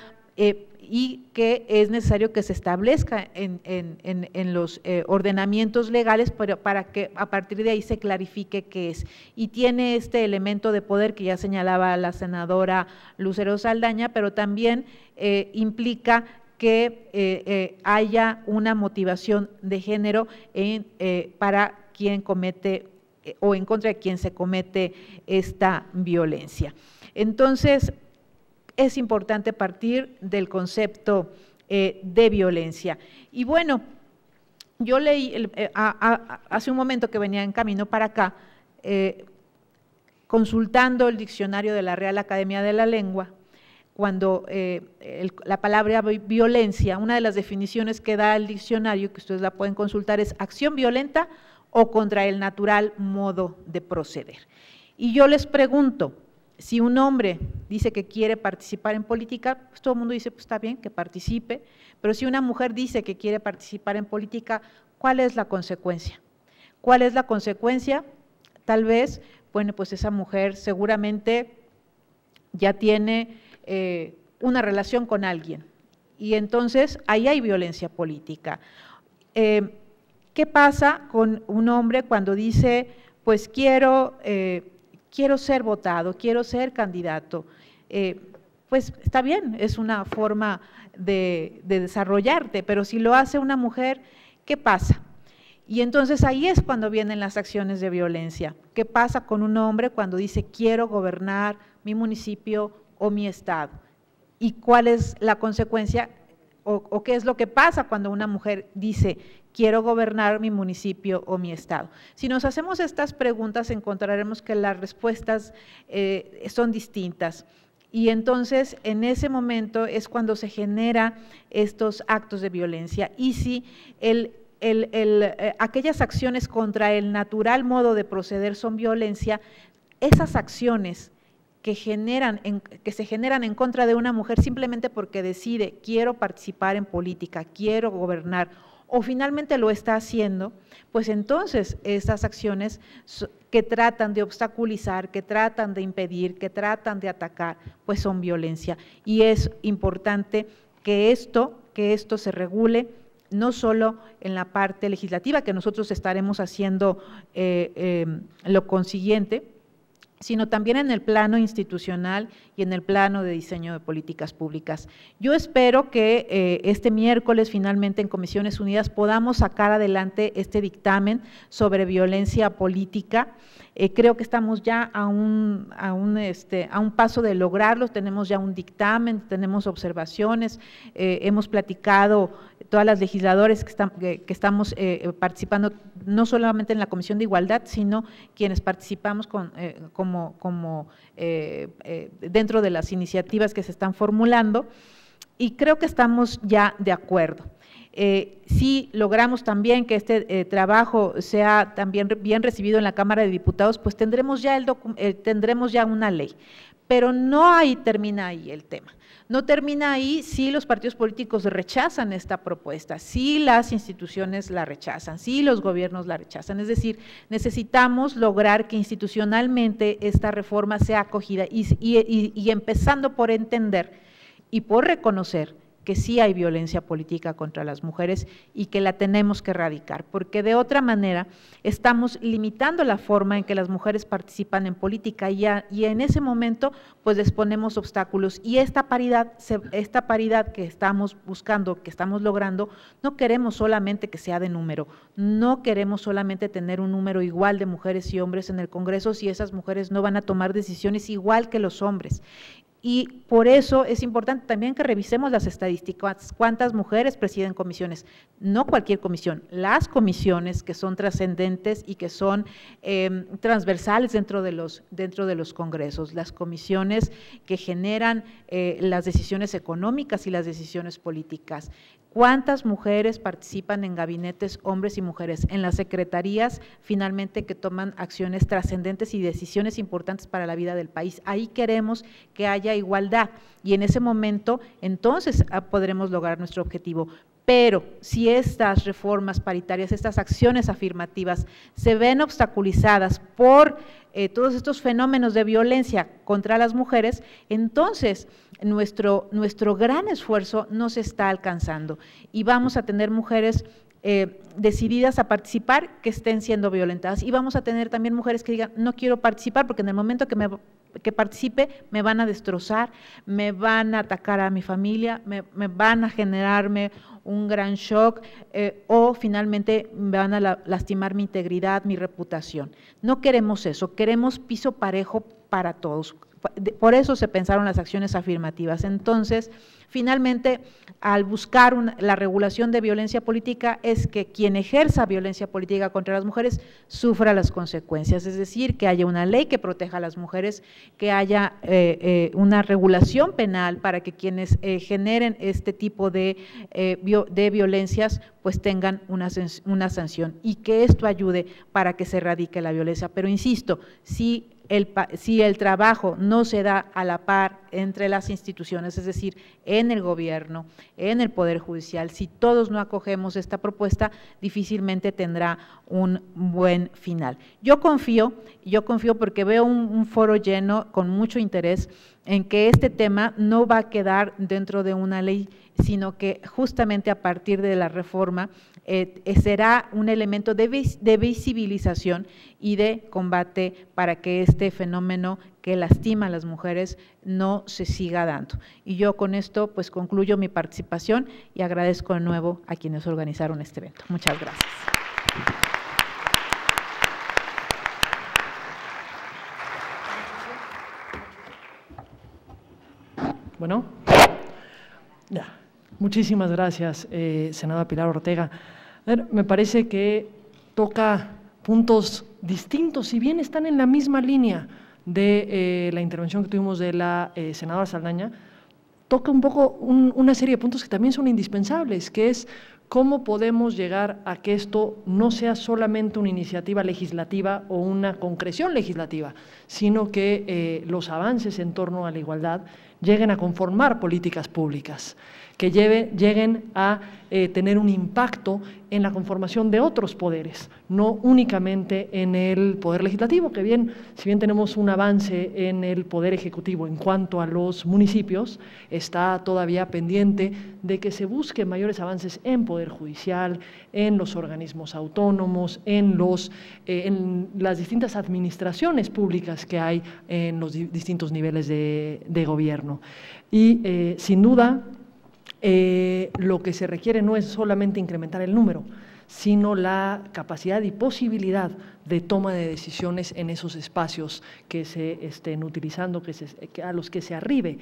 y que es necesario que se establezca en los ordenamientos legales para que a partir de ahí se clarifique qué es. Y tiene este elemento de poder que ya señalaba la senadora Lucero Saldaña, pero también implica que haya una motivación de género para quien comete o en contra de quien se comete esta violencia. Entonces, es importante partir del concepto de violencia. Y bueno, yo leí hace un momento que venía en camino para acá, consultando el diccionario de la Real Academia de la Lengua, cuando la palabra violencia, una de las definiciones que da el diccionario, que ustedes la pueden consultar, es acción violenta o contra el natural modo de proceder. Y yo les pregunto, si un hombre dice que quiere participar en política, pues todo el mundo dice, pues está bien, que participe, pero si una mujer dice que quiere participar en política, ¿cuál es la consecuencia? ¿Cuál es la consecuencia? Tal vez, bueno, pues esa mujer seguramente ya tiene una relación con alguien, y entonces ahí hay violencia política. ¿Qué pasa con un hombre cuando dice, pues quiero ser votado, quiero ser candidato? Pues está bien, es una forma de desarrollarte, pero si lo hace una mujer, ¿qué pasa? Y entonces ahí es cuando vienen las acciones de violencia. ¿Qué pasa con un hombre cuando dice quiero gobernar mi municipio o mi estado? ¿Y cuál es la consecuencia o qué es lo que pasa cuando una mujer dice quiero gobernar mi municipio o mi estado? Si nos hacemos estas preguntas, encontraremos que las respuestas son distintas. Y entonces, en ese momento es cuando se generan estos actos de violencia. Y si aquellas acciones contra el natural modo de proceder son violencia, esas acciones que se generan en contra de una mujer simplemente porque decide quiero participar en política, quiero gobernar, o finalmente lo está haciendo, pues entonces esas acciones que tratan de obstaculizar, que tratan de impedir, que tratan de atacar, pues son violencia. Y es importante que esto se regule, no solo en la parte legislativa, que nosotros estaremos haciendo lo consiguiente, sino también en el plano institucional y en el plano de diseño de políticas públicas. Yo espero que este miércoles finalmente en Comisiones Unidas podamos sacar adelante este dictamen sobre violencia política. Creo que estamos ya a un paso de lograrlo, tenemos ya un dictamen, tenemos observaciones, hemos platicado todas las legisladores que estamos participando, no solamente en la Comisión de Igualdad, sino quienes participamos dentro de las iniciativas que se están formulando, y creo que estamos ya de acuerdo. Si logramos también que este trabajo sea también bien recibido en la Cámara de Diputados, pues tendremos ya una ley, pero no ahí termina ahí el tema. No termina ahí si los partidos políticos rechazan esta propuesta, si las instituciones la rechazan, si los gobiernos la rechazan. Es decir, necesitamos lograr que institucionalmente esta reforma sea acogida y empezando por entender y por reconocer que sí hay violencia política contra las mujeres y que la tenemos que erradicar, porque de otra manera estamos limitando la forma en que las mujeres participan en política y en ese momento pues les ponemos obstáculos, y esta paridad que estamos buscando, que estamos logrando, no queremos solamente que sea de número, no queremos solamente tener un número igual de mujeres y hombres en el Congreso si esas mujeres no van a tomar decisiones igual que los hombres. Y por eso es importante también que revisemos las estadísticas, cuántas mujeres presiden comisiones, no cualquier comisión, las comisiones que son trascendentes y que son transversales dentro de los congresos, las comisiones que generan las decisiones económicas y las decisiones políticas. ¿Cuántas mujeres participan en gabinetes, hombres y mujeres, en las secretarías finalmente que toman acciones trascendentes y decisiones importantes para la vida del país? Ahí queremos que haya igualdad y en ese momento entonces podremos lograr nuestro objetivo. Pero si estas reformas paritarias, estas acciones afirmativas se ven obstaculizadas por todos estos fenómenos de violencia contra las mujeres, entonces nuestro gran esfuerzo no se está alcanzando y vamos a tener mujeres decididas a participar que estén siendo violentadas y vamos a tener también mujeres que digan no quiero participar porque en el momento que participe me van a destrozar, me van a atacar a mi familia, me van a generarme un gran shock o finalmente me van a lastimar mi integridad, mi reputación. No queremos eso, queremos piso parejo para todos. Por eso se pensaron las acciones afirmativas. Entonces, finalmente, al buscar la regulación de violencia política es que quien ejerza violencia política contra las mujeres sufra las consecuencias, es decir, que haya una ley que proteja a las mujeres, que haya una regulación penal para que quienes generen este tipo de violencias pues tengan una sanción y que esto ayude para que se erradique la violencia. Pero insisto, si el trabajo no se da a la par entre las instituciones, es decir, en el gobierno, en el Poder Judicial, si todos no acogemos esta propuesta, difícilmente tendrá un buen final. Yo confío porque veo un foro lleno con mucho interés en que este tema no va a quedar dentro de una ley, sino que justamente a partir de la reforma será un elemento de visibilización y de combate para que este fenómeno que lastima a las mujeres no se siga dando. Y yo con esto pues concluyo mi participación y agradezco de nuevo a quienes organizaron este evento. Muchas gracias. Bueno, ya. Muchísimas gracias, senadora Pilar Ortega. Me parece que toca puntos distintos, si bien están en la misma línea de la intervención que tuvimos de la senadora Saldaña, toca un poco una serie de puntos que también son indispensables, que es cómo podemos llegar a que esto no sea solamente una iniciativa legislativa o una concreción legislativa, sino que los avances en torno a la igualdad lleguen a conformar políticas públicas, que lleguen a tener un impacto en la conformación de otros poderes, no únicamente en el Poder Legislativo, que bien, si bien tenemos un avance en el Poder Ejecutivo en cuanto a los municipios, está todavía pendiente de que se busquen mayores avances en Poder Judicial, en los organismos autónomos, en las distintas administraciones públicas que hay en los distintos niveles de gobierno. Y sin duda, lo que se requiere no es solamente incrementar el número, sino la capacidad y posibilidad de toma de decisiones en esos espacios que se estén utilizando, a los que se arribe.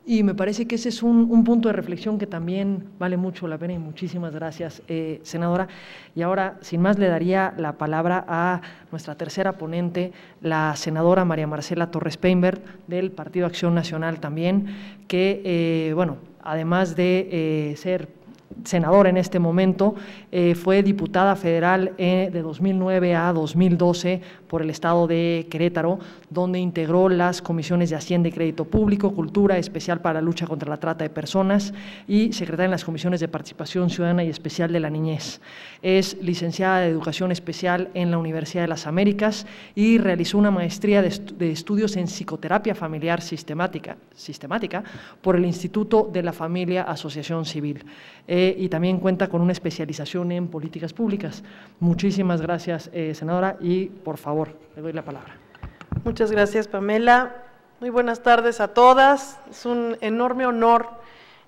Y me parece que ese es un punto de reflexión que también vale mucho la pena y muchísimas gracias, senadora. Y ahora, sin más, le daría la palabra a nuestra tercera ponente, la senadora María Marcela Torres Peinbert, del Partido Acción Nacional también, que, bueno, además de ser senadora en este momento, fue diputada federal de 2009 a 2012 por el estado de Querétaro, donde integró las comisiones de Hacienda y Crédito Público, Cultura, Especial para la Lucha contra la Trata de Personas y secretaria en las comisiones de Participación Ciudadana y Especial de la Niñez. Es licenciada de Educación Especial en la Universidad de las Américas y realizó una maestría de estudios en Psicoterapia Familiar Sistemática por el Instituto de la Familia Asociación Civil. Y también cuenta con una especialización en políticas públicas. Muchísimas gracias, senadora, y por favor, le doy la palabra. Muchas gracias, Pamela. Muy buenas tardes a todas. Es un enorme honor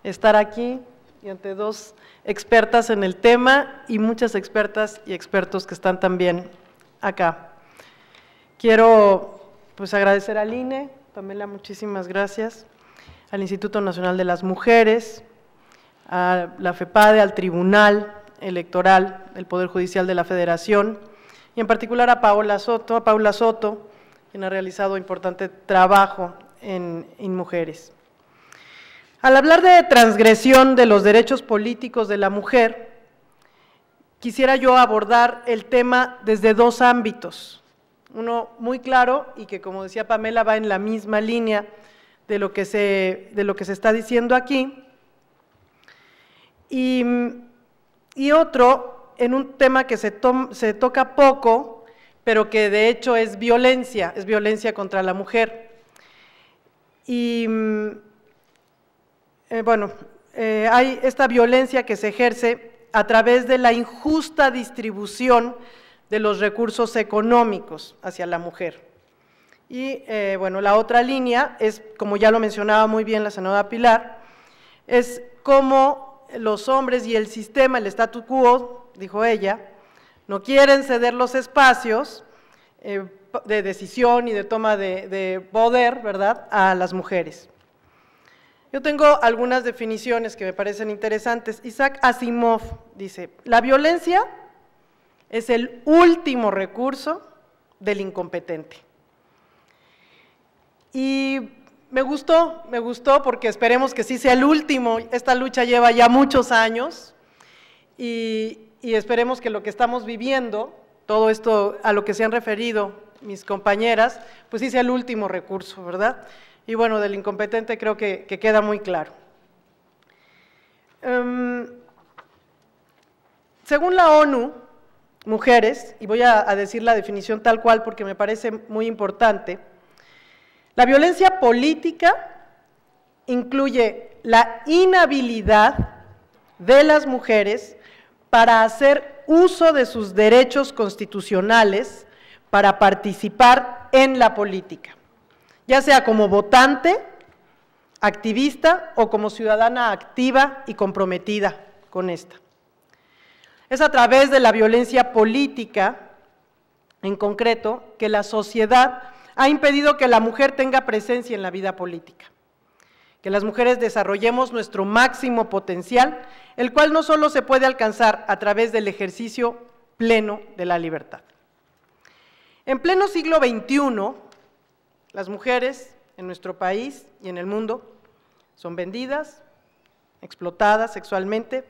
estar aquí y ante dos expertas en el tema y muchas expertas y expertos que están también acá. Quiero pues agradecer al INE Pamela, muchísimas gracias. Al Instituto Nacional de las Mujeres, a la FEPADE, al Tribunal Electoral del Poder Judicial de la Federación, y en particular a Paula Soto, quien ha realizado importante trabajo en mujeres. Al hablar de transgresión de los derechos políticos de la mujer, quisiera yo abordar el tema desde dos ámbitos. Uno muy claro y que, como decía Pamela, va en la misma línea de lo que se está diciendo aquí, y otro en un tema que se toca poco, pero que de hecho es violencia contra la mujer. Y hay esta violencia que se ejerce a través de la injusta distribución de los recursos económicos hacia la mujer. Y la otra línea es, como ya lo mencionaba muy bien la senadora Pilar, es cómo los hombres y el sistema, el statu quo, dijo ella, no quieren ceder los espacios de decisión y de toma de poder, ¿verdad?, a las mujeres. Yo tengo algunas definiciones que me parecen interesantes. Isaac Asimov dice, la violencia es el último recurso del incompetente. Y me gustó porque esperemos que sí sea el último. Esta lucha lleva ya muchos años y esperemos que lo que estamos viviendo, todo esto a lo que se han referido mis compañeras, pues sí sea el último recurso, ¿verdad? Y bueno, del incompetente creo que queda muy claro. Según la ONU, mujeres, y voy a decir la definición tal cual porque me parece muy importante, la violencia política incluye la inhabilidad de las mujeres para hacer uso de sus derechos constitucionales para participar en la política, ya sea como votante, activista o como ciudadana activa y comprometida con esta. Es a través de la violencia política, en concreto, que la sociedad ha impedido que la mujer tenga presencia en la vida política, que las mujeres desarrollemos nuestro máximo potencial, el cual no solo se puede alcanzar a través del ejercicio pleno de la libertad. En pleno siglo XXI, las mujeres en nuestro país y en el mundo son vendidas, explotadas sexualmente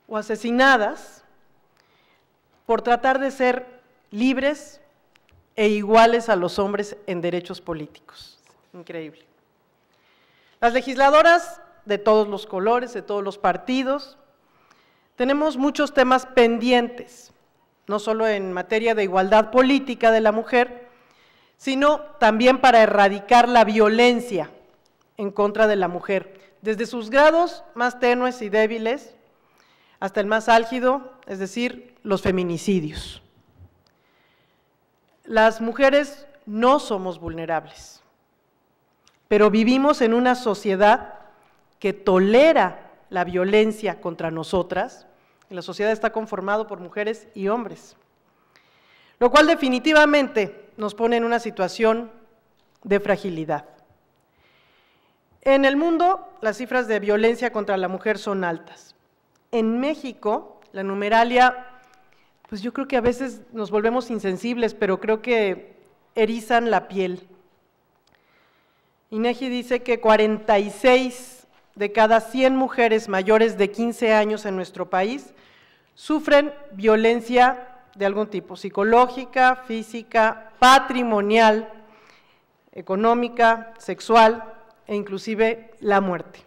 o asesinadas por tratar de ser libres e iguales a los hombres en derechos políticos. Increíble. Las legisladoras de todos los colores, de todos los partidos, tenemos muchos temas pendientes, no solo en materia de igualdad política de la mujer, sino también para erradicar la violencia en contra de la mujer, desde sus grados más tenues y débiles hasta el más álgido, es decir, los feminicidios. Las mujeres no somos vulnerables, pero vivimos en una sociedad que tolera la violencia contra nosotras, y la sociedad está conformada por mujeres y hombres, lo cual definitivamente nos pone en una situación de fragilidad. En el mundo, las cifras de violencia contra la mujer son altas. En México, la numeralia, pues yo creo que a veces nos volvemos insensibles, pero creo que erizan la piel. INEGI dice que 46 de cada 100 mujeres mayores de 15 años en nuestro país sufren violencia de algún tipo, psicológica, física, patrimonial, económica, sexual e inclusive la muerte.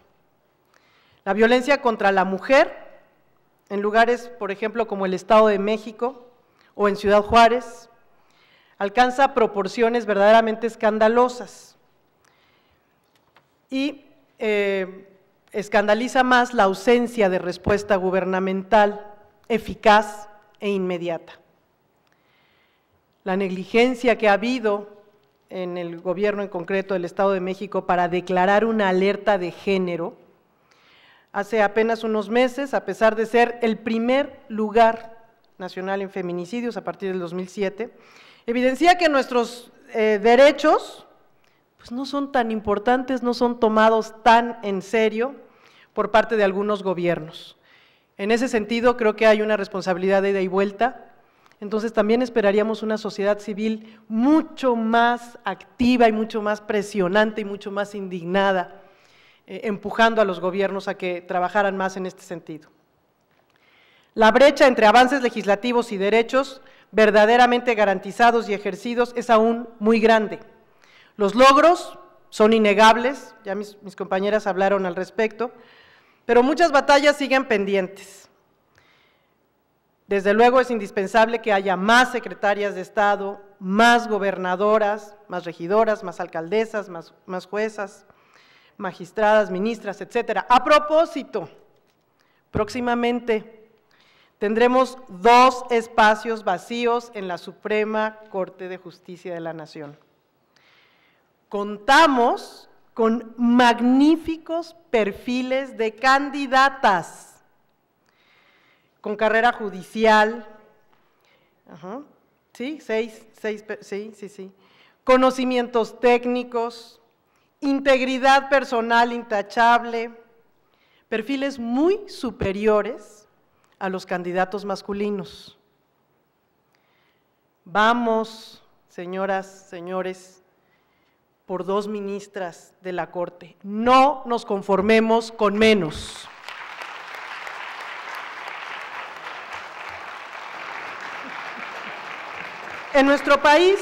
La violencia contra la mujer en lugares, por ejemplo, como el Estado de México o en Ciudad Juárez, alcanza proporciones verdaderamente escandalosas y escandaliza más la ausencia de respuesta gubernamental eficaz e inmediata. La negligencia que ha habido en el gobierno, en concreto del Estado de México, para declarar una alerta de género, hace apenas unos meses, a pesar de ser el primer lugar nacional en feminicidios a partir del 2007, evidencia que nuestros derechos pues no son tan importantes, no son tomados tan en serio por parte de algunos gobiernos. En ese sentido, creo que hay una responsabilidad de ida y vuelta. Entonces, también esperaríamos una sociedad civil mucho más activa y mucho más presionante y mucho más indignada, empujando a los gobiernos a que trabajaran más en este sentido. La brecha entre avances legislativos y derechos verdaderamente garantizados y ejercidos es aún muy grande. Los logros son innegables, ya mis compañeras hablaron al respecto, pero muchas batallas siguen pendientes. Desde luego es indispensable que haya más secretarias de Estado, más gobernadoras, más regidoras, más alcaldesas, más juezas, magistradas, ministras, etcétera. A propósito, próximamente tendremos 2 espacios vacíos en la Suprema Corte de Justicia de la Nación. Contamos con magníficos perfiles de candidatas, con carrera judicial, sí, sí, conocimientos técnicos, integridad personal intachable, perfiles muy superiores a los candidatos masculinos. Vamos, señoras, señores, por 2 ministras de la Corte. No nos conformemos con menos. En nuestro país,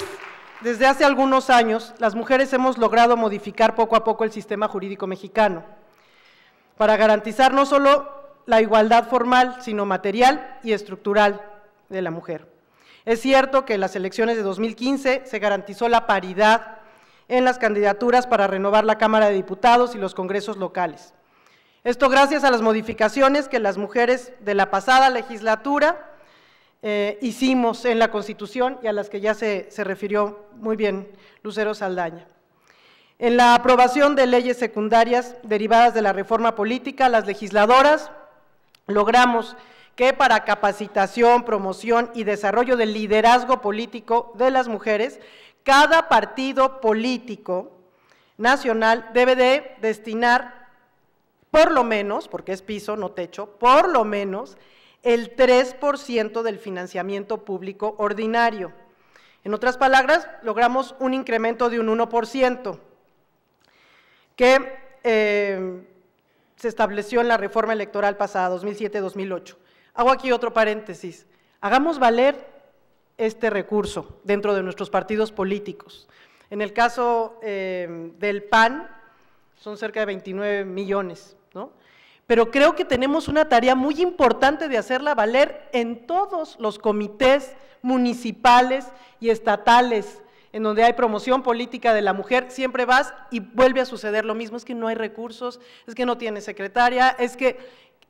desde hace algunos años, las mujeres hemos logrado modificar poco a poco el sistema jurídico mexicano para garantizar no solo la igualdad formal, sino material y estructural de la mujer. Es cierto que en las elecciones de 2015 se garantizó la paridad en las candidaturas para renovar la Cámara de Diputados y los congresos locales. Esto gracias a las modificaciones que las mujeres de la pasada legislatura hicimos en la Constitución y a las que ya se refirió muy bien Lucero Saldaña. En la aprobación de leyes secundarias derivadas de la reforma política, las legisladoras logramos que para capacitación, promoción y desarrollo del liderazgo político de las mujeres, cada partido político nacional debe de destinar por lo menos, porque es piso, no techo, por lo menos el 3% del financiamiento público ordinario. En otras palabras, logramos un incremento de un 1% que se estableció en la reforma electoral pasada, 2007-2008. Hago aquí otro paréntesis. Hagamos valer este recurso dentro de nuestros partidos políticos. En el caso del PAN, son cerca de 29 millones, ¿no? Pero creo que tenemos una tarea muy importante de hacerla valer en todos los comités municipales y estatales, en donde hay promoción política de la mujer, siempre vas y vuelve a suceder lo mismo, es que no hay recursos, es que no tiene secretaria,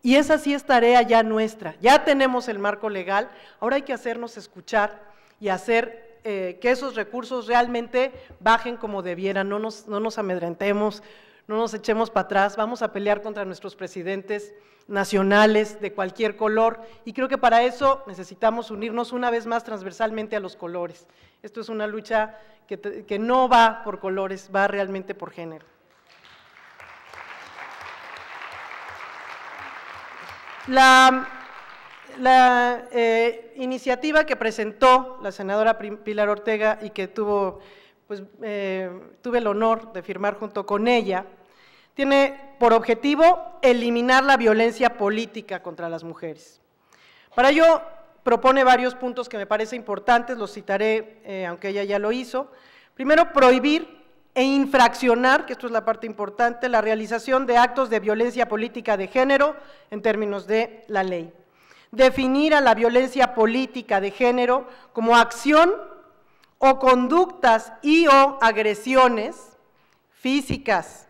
y esa sí es tarea ya nuestra, ya tenemos el marco legal, ahora hay que hacernos escuchar y hacer que esos recursos realmente bajen como debieran, no nos amedrentemos, no nos echemos para atrás, vamos a pelear contra nuestros presidentes nacionales de cualquier color, y creo que para eso necesitamos unirnos una vez más transversalmente a los colores. Esto es una lucha que no va por colores, va realmente por género. La iniciativa que presentó la senadora Pilar Ortega y que tuve el honor de firmar junto con ella, tiene por objetivo eliminar la violencia política contra las mujeres. Para ello propone varios puntos que me parecen importantes, los citaré, aunque ella ya lo hizo. Primero, prohibir e infraccionar, que esto es la parte importante, la realización de actos de violencia política de género en términos de la ley. Definir a la violencia política de género como acción o conductas y o agresiones físicas,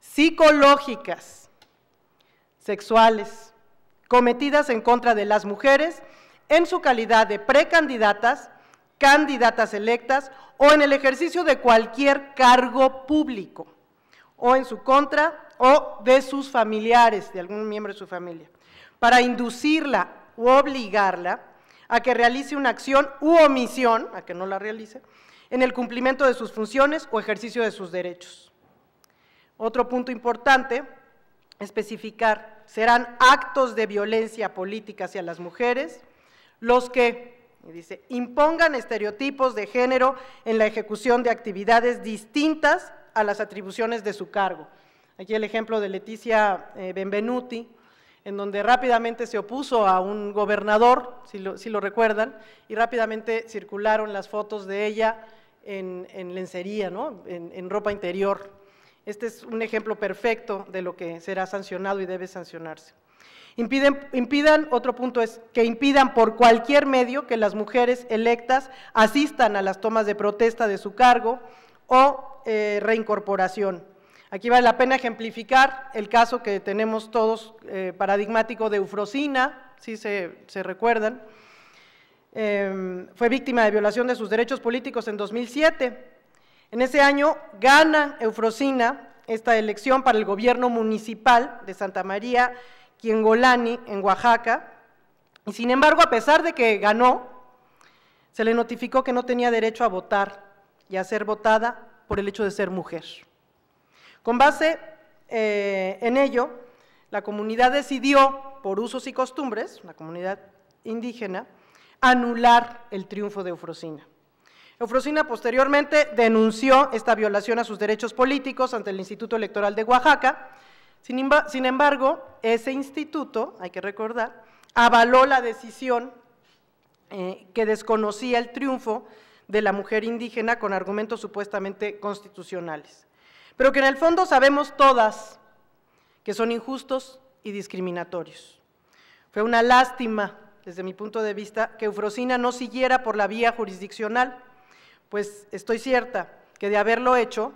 psicológicas, sexuales, cometidas en contra de las mujeres en su calidad de precandidatas, candidatas electas o en el ejercicio de cualquier cargo público, o en su contra o de sus familiares, de algún miembro de su familia, para inducirla u obligarla a que realice una acción u omisión, a que no la realice, en el cumplimiento de sus funciones o ejercicio de sus derechos. Otro punto importante, especificar, serán actos de violencia política hacia las mujeres los que, dice, impongan estereotipos de género en la ejecución de actividades distintas a las atribuciones de su cargo. Aquí el ejemplo de Leticia Benvenuti, en donde rápidamente se opuso a un gobernador, si lo recuerdan, y rápidamente circularon las fotos de ella en lencería, ¿no? en ropa interior. Este es un ejemplo perfecto de lo que será sancionado y debe sancionarse. Otro punto es que impidan por cualquier medio que las mujeres electas asistan a las tomas de protesta de su cargo o reincorporación. Aquí vale la pena ejemplificar el caso que tenemos todos paradigmático de Eufrosina, si se recuerdan. Fue víctima de violación de sus derechos políticos en 2007. En ese año gana Eufrosina esta elección para el gobierno municipal de Santa María Quiengolani, en Oaxaca, y sin embargo, a pesar de que ganó, se le notificó que no tenía derecho a votar y a ser votada por el hecho de ser mujer. Con base en ello, la comunidad decidió, por usos y costumbres, la comunidad indígena, anular el triunfo de Eufrosina. Eufrosina posteriormente denunció esta violación a sus derechos políticos ante el Instituto Electoral de Oaxaca. Sin embargo, ese instituto, hay que recordar, avaló la decisión que desconocía el triunfo de la mujer indígena con argumentos supuestamente constitucionales, pero que en el fondo sabemos todas que son injustos y discriminatorios. Fue una lástima, desde mi punto de vista, que Eufrosina no siguiera por la vía jurisdiccional, pues estoy cierta que de haberlo hecho,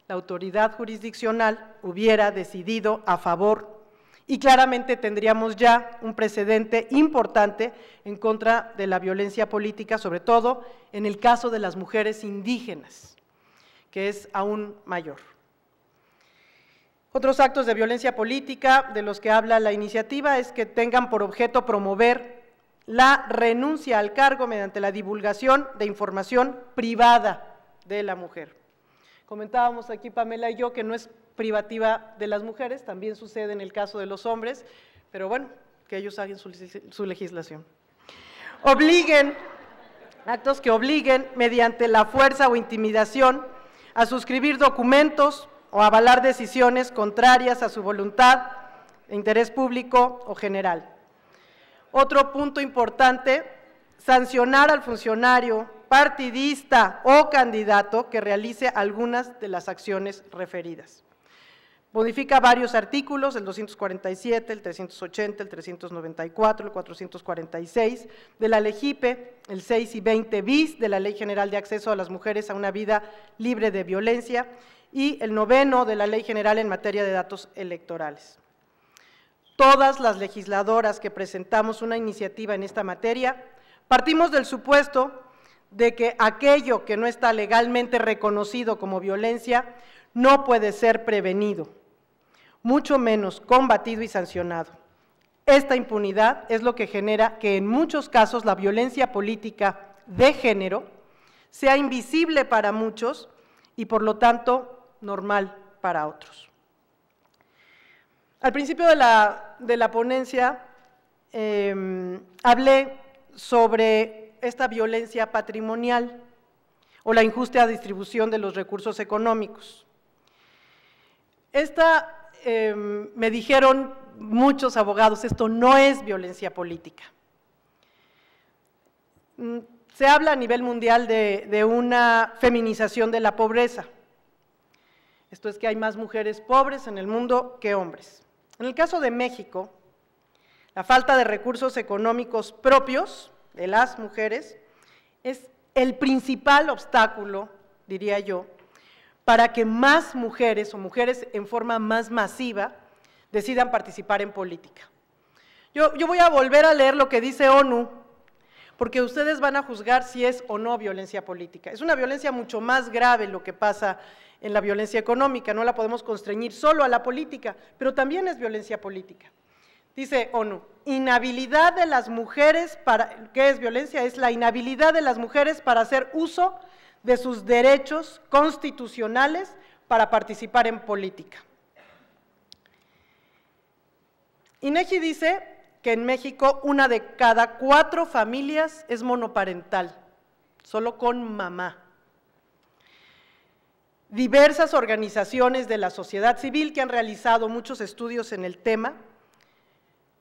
la autoridad jurisdiccional hubiera decidido a favor y claramente tendríamos ya un precedente importante en contra de la violencia política, sobre todo en el caso de las mujeres indígenas, que es aún mayor. Otros actos de violencia política de los que habla la iniciativa es que tengan por objeto promover la renuncia al cargo mediante la divulgación de información privada de la mujer. Comentábamos aquí Pamela y yo que no es privativa de las mujeres, también sucede en el caso de los hombres, pero bueno, que ellos hagan su legislación. Actos que obliguen mediante la fuerza o intimidación a suscribir documentos o avalar decisiones contrarias a su voluntad, de interés público o general. Otro punto importante, sancionar al funcionario, partidista o candidato que realice algunas de las acciones referidas. Modifica varios artículos, el 247, el 380, el 394, el 446 de la LEGIPE, el 6 y 20 bis de la Ley General de Acceso a las Mujeres a una Vida Libre de Violencia y el 9º de la Ley General en materia de datos electorales. Todas las legisladoras que presentamos una iniciativa en esta materia, partimos del supuesto de que aquello que no está legalmente reconocido como violencia no puede ser prevenido, mucho menos combatido y sancionado. Esta impunidad es lo que genera que en muchos casos la violencia política de género sea invisible para muchos y por lo tanto normal para otros. Al principio de la ponencia hablé sobre esta violencia patrimonial o la injusta distribución de los recursos económicos. Me dijeron muchos abogados, esto no es violencia política. Se habla a nivel mundial de una feminización de la pobreza. Esto es que hay más mujeres pobres en el mundo que hombres. En el caso de México, la falta de recursos económicos propios de las mujeres es el principal obstáculo, diría yo, para que más mujeres o mujeres en forma más masiva decidan participar en política. Yo voy a volver a leer lo que dice ONU, porque ustedes van a juzgar si es o no violencia política. Es una violencia mucho más grave lo que pasa en la violencia económica, no la podemos constreñir solo a la política, pero también es violencia política. Dice ONU, inhabilidad de las mujeres para, ¿qué es violencia? Es la inhabilidad de las mujeres para hacer uso de sus derechos constitucionales para participar en política. INEGI dice que en México 1 de cada 4 familias es monoparental, solo con mamá. Diversas organizaciones de la sociedad civil que han realizado muchos estudios en el tema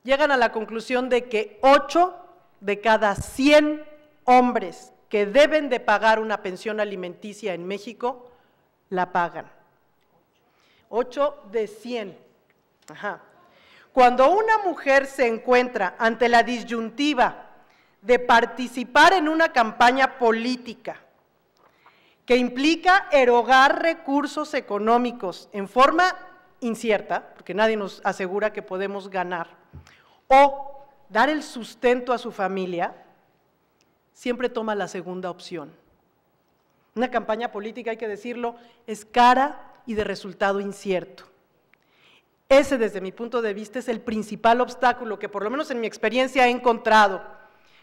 llegan a la conclusión de que 8 de cada 100 hombres que deben de pagar una pensión alimenticia en México la pagan. 8 de 100. Ajá. Cuando una mujer se encuentra ante la disyuntiva de participar en una campaña política que implica erogar recursos económicos en forma incierta, porque nadie nos asegura que podemos ganar, o dar el sustento a su familia, siempre toma la segunda opción. Una campaña política, hay que decirlo, es cara y de resultado incierto. Ese, desde mi punto de vista, es el principal obstáculo que, por lo menos en mi experiencia, he encontrado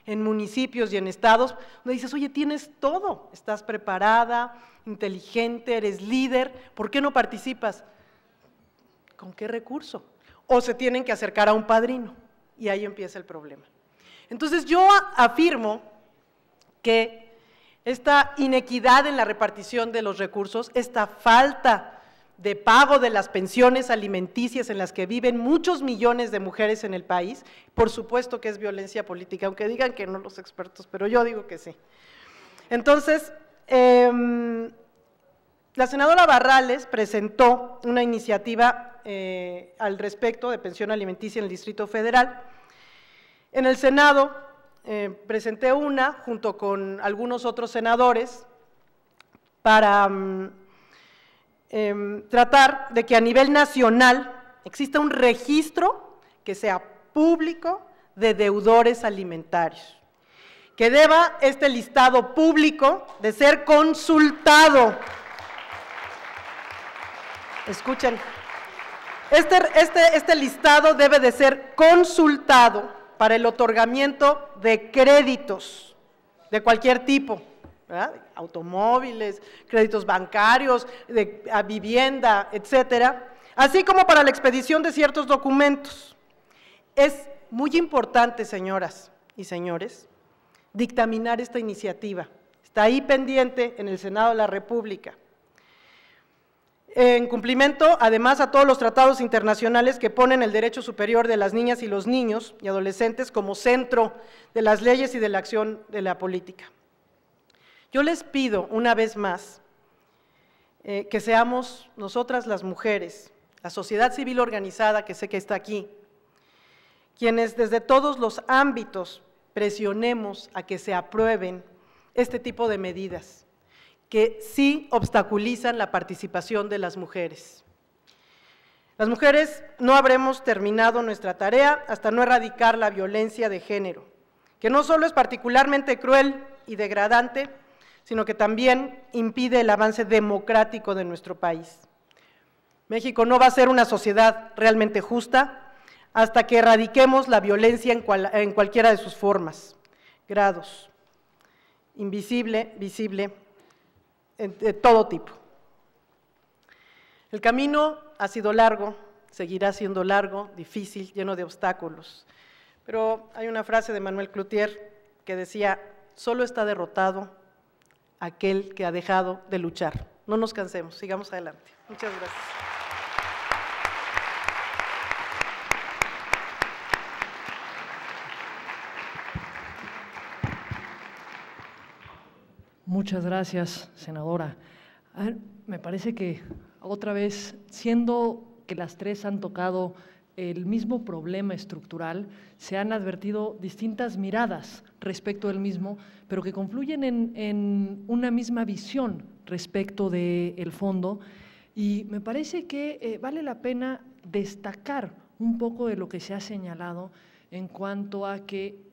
en municipios y en estados, donde dices, oye, tienes todo, estás preparada, inteligente, eres líder, ¿por qué no participas? ¿Con qué recurso? O se tienen que acercar a un padrino, y ahí empieza el problema. Entonces, yo afirmo que esta inequidad en la repartición de los recursos, esta falta de pago de las pensiones alimenticias en las que viven muchos millones de mujeres en el país, por supuesto que es violencia política, aunque digan que no los expertos, pero yo digo que sí. Entonces, la senadora Barrales presentó una iniciativa al respecto de pensión alimenticia en el Distrito Federal. En el Senado presenté una junto con algunos otros senadores para tratar de que a nivel nacional exista un registro que sea público de deudores alimentarios, que deba este listado público de ser consultado. Escuchen, este listado debe de ser consultado para el otorgamiento de créditos de cualquier tipo, ¿verdad? Automóviles, créditos bancarios, a vivienda, etcétera, así como para la expedición de ciertos documentos. Es muy importante, señoras y señores, dictaminar esta iniciativa. Está ahí pendiente en el Senado de la República. En cumplimiento, además, a todos los tratados internacionales que ponen el derecho superior de las niñas y los niños y adolescentes como centro de las leyes y de la acción de la política. Yo les pido una vez más que seamos nosotras las mujeres, la sociedad civil organizada que sé que está aquí, quienes desde todos los ámbitos presionemos a que se aprueben este tipo de medidas que sí obstaculizan la participación de las mujeres. Las mujeres no habremos terminado nuestra tarea hasta no erradicar la violencia de género, que no solo es particularmente cruel y degradante, sino que también impide el avance democrático de nuestro país. México no va a ser una sociedad realmente justa hasta que erradiquemos la violencia en cualquiera de sus formas, grados, invisible, visible, de todo tipo. El camino ha sido largo, seguirá siendo largo, difícil, lleno de obstáculos, pero hay una frase de Manuel Cloutier que decía, solo está derrotado aquel que ha dejado de luchar. No nos cansemos, sigamos adelante. Muchas gracias. Muchas gracias, senadora. A ver, me parece que otra vez, siendo que las tres han tocado el mismo problema estructural, se han advertido distintas miradas respecto del mismo, pero que confluyen en una misma visión respecto del fondo, y me parece que vale la pena destacar un poco de lo que se ha señalado en cuanto a que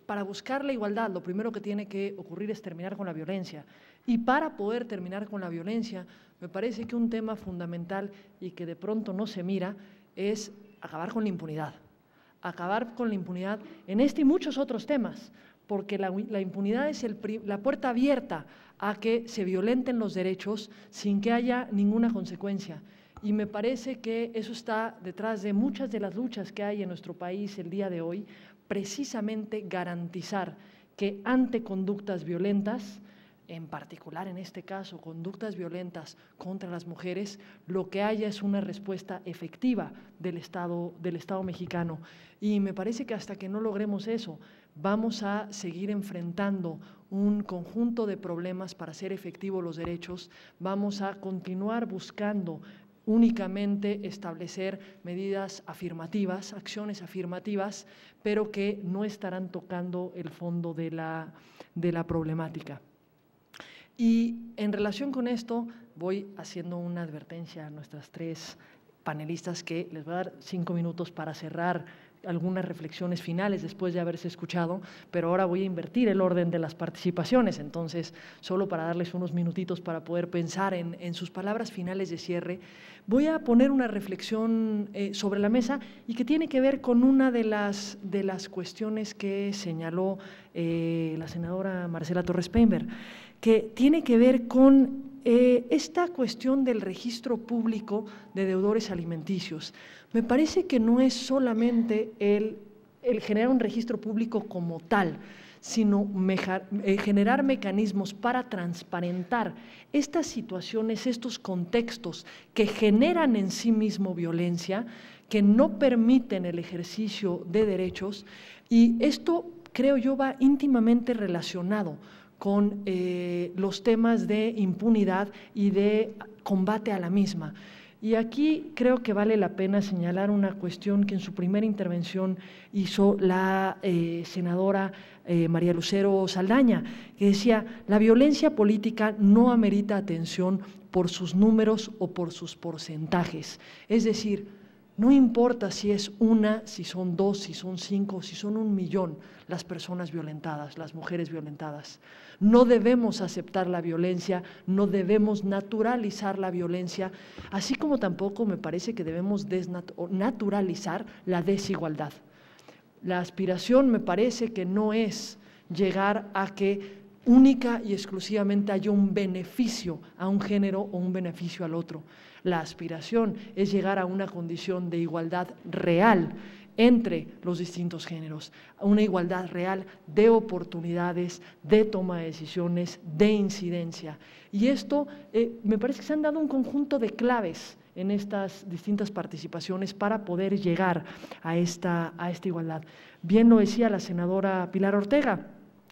para buscar la igualdad, lo primero que tiene que ocurrir es terminar con la violencia, y para poder terminar con la violencia, me parece que un tema fundamental y que de pronto no se mira es acabar con la impunidad en este y muchos otros temas, porque la impunidad es la puerta abierta a que se violenten los derechos sin que haya ninguna consecuencia. Y me parece que eso está detrás de muchas de las luchas que hay en nuestro país el día de hoy, precisamente garantizar que ante conductas violentas, en particular en este caso, conductas violentas contra las mujeres, lo que haya es una respuesta efectiva del Estado mexicano. Y me parece que hasta que no logremos eso, vamos a seguir enfrentando un conjunto de problemas para hacer efectivos los derechos, vamos a continuar buscando únicamente establecer medidas afirmativas, acciones afirmativas, pero que no estarán tocando el fondo de la problemática. Y en relación con esto, voy haciendo una advertencia a nuestras tres panelistas que les voy a dar 5 minutos para cerrar algunas reflexiones finales después de haberse escuchado, pero ahora voy a invertir el orden de las participaciones, entonces solo para darles unos minutitos para poder pensar en sus palabras finales de cierre, voy a poner una reflexión sobre la mesa y que tiene que ver con una de las cuestiones que señaló la senadora Marcela Torres Peinberg, que tiene que ver con esta cuestión del registro público de deudores alimenticios. Me parece que no es solamente el generar un registro público como tal, sino generar mecanismos para transparentar estas situaciones, estos contextos que generan en sí mismo violencia, que no permiten el ejercicio de derechos, y esto creo yo va íntimamente relacionado con los temas de impunidad y de combate a la misma. Y aquí creo que vale la pena señalar una cuestión que en su primera intervención hizo la senadora María Lucero Saldaña, que decía: la violencia política no amerita atención por sus números o por sus porcentajes. Es decir, no importa si es una, si son 2, si son 5, si son 1 millón las personas violentadas, las mujeres violentadas. No debemos aceptar la violencia, no debemos naturalizar la violencia, así como tampoco me parece que debemos naturalizar la desigualdad. La aspiración me parece que no es llegar a que única y exclusivamente haya un beneficio a un género o un beneficio al otro. La aspiración es llegar a una condición de igualdad real entre los distintos géneros, a una igualdad real de oportunidades, de toma de decisiones, de incidencia. Y esto me parece que se han dado un conjunto de claves en estas distintas participaciones para poder llegar a esta igualdad. Bien lo decía la senadora Pilar Ortega,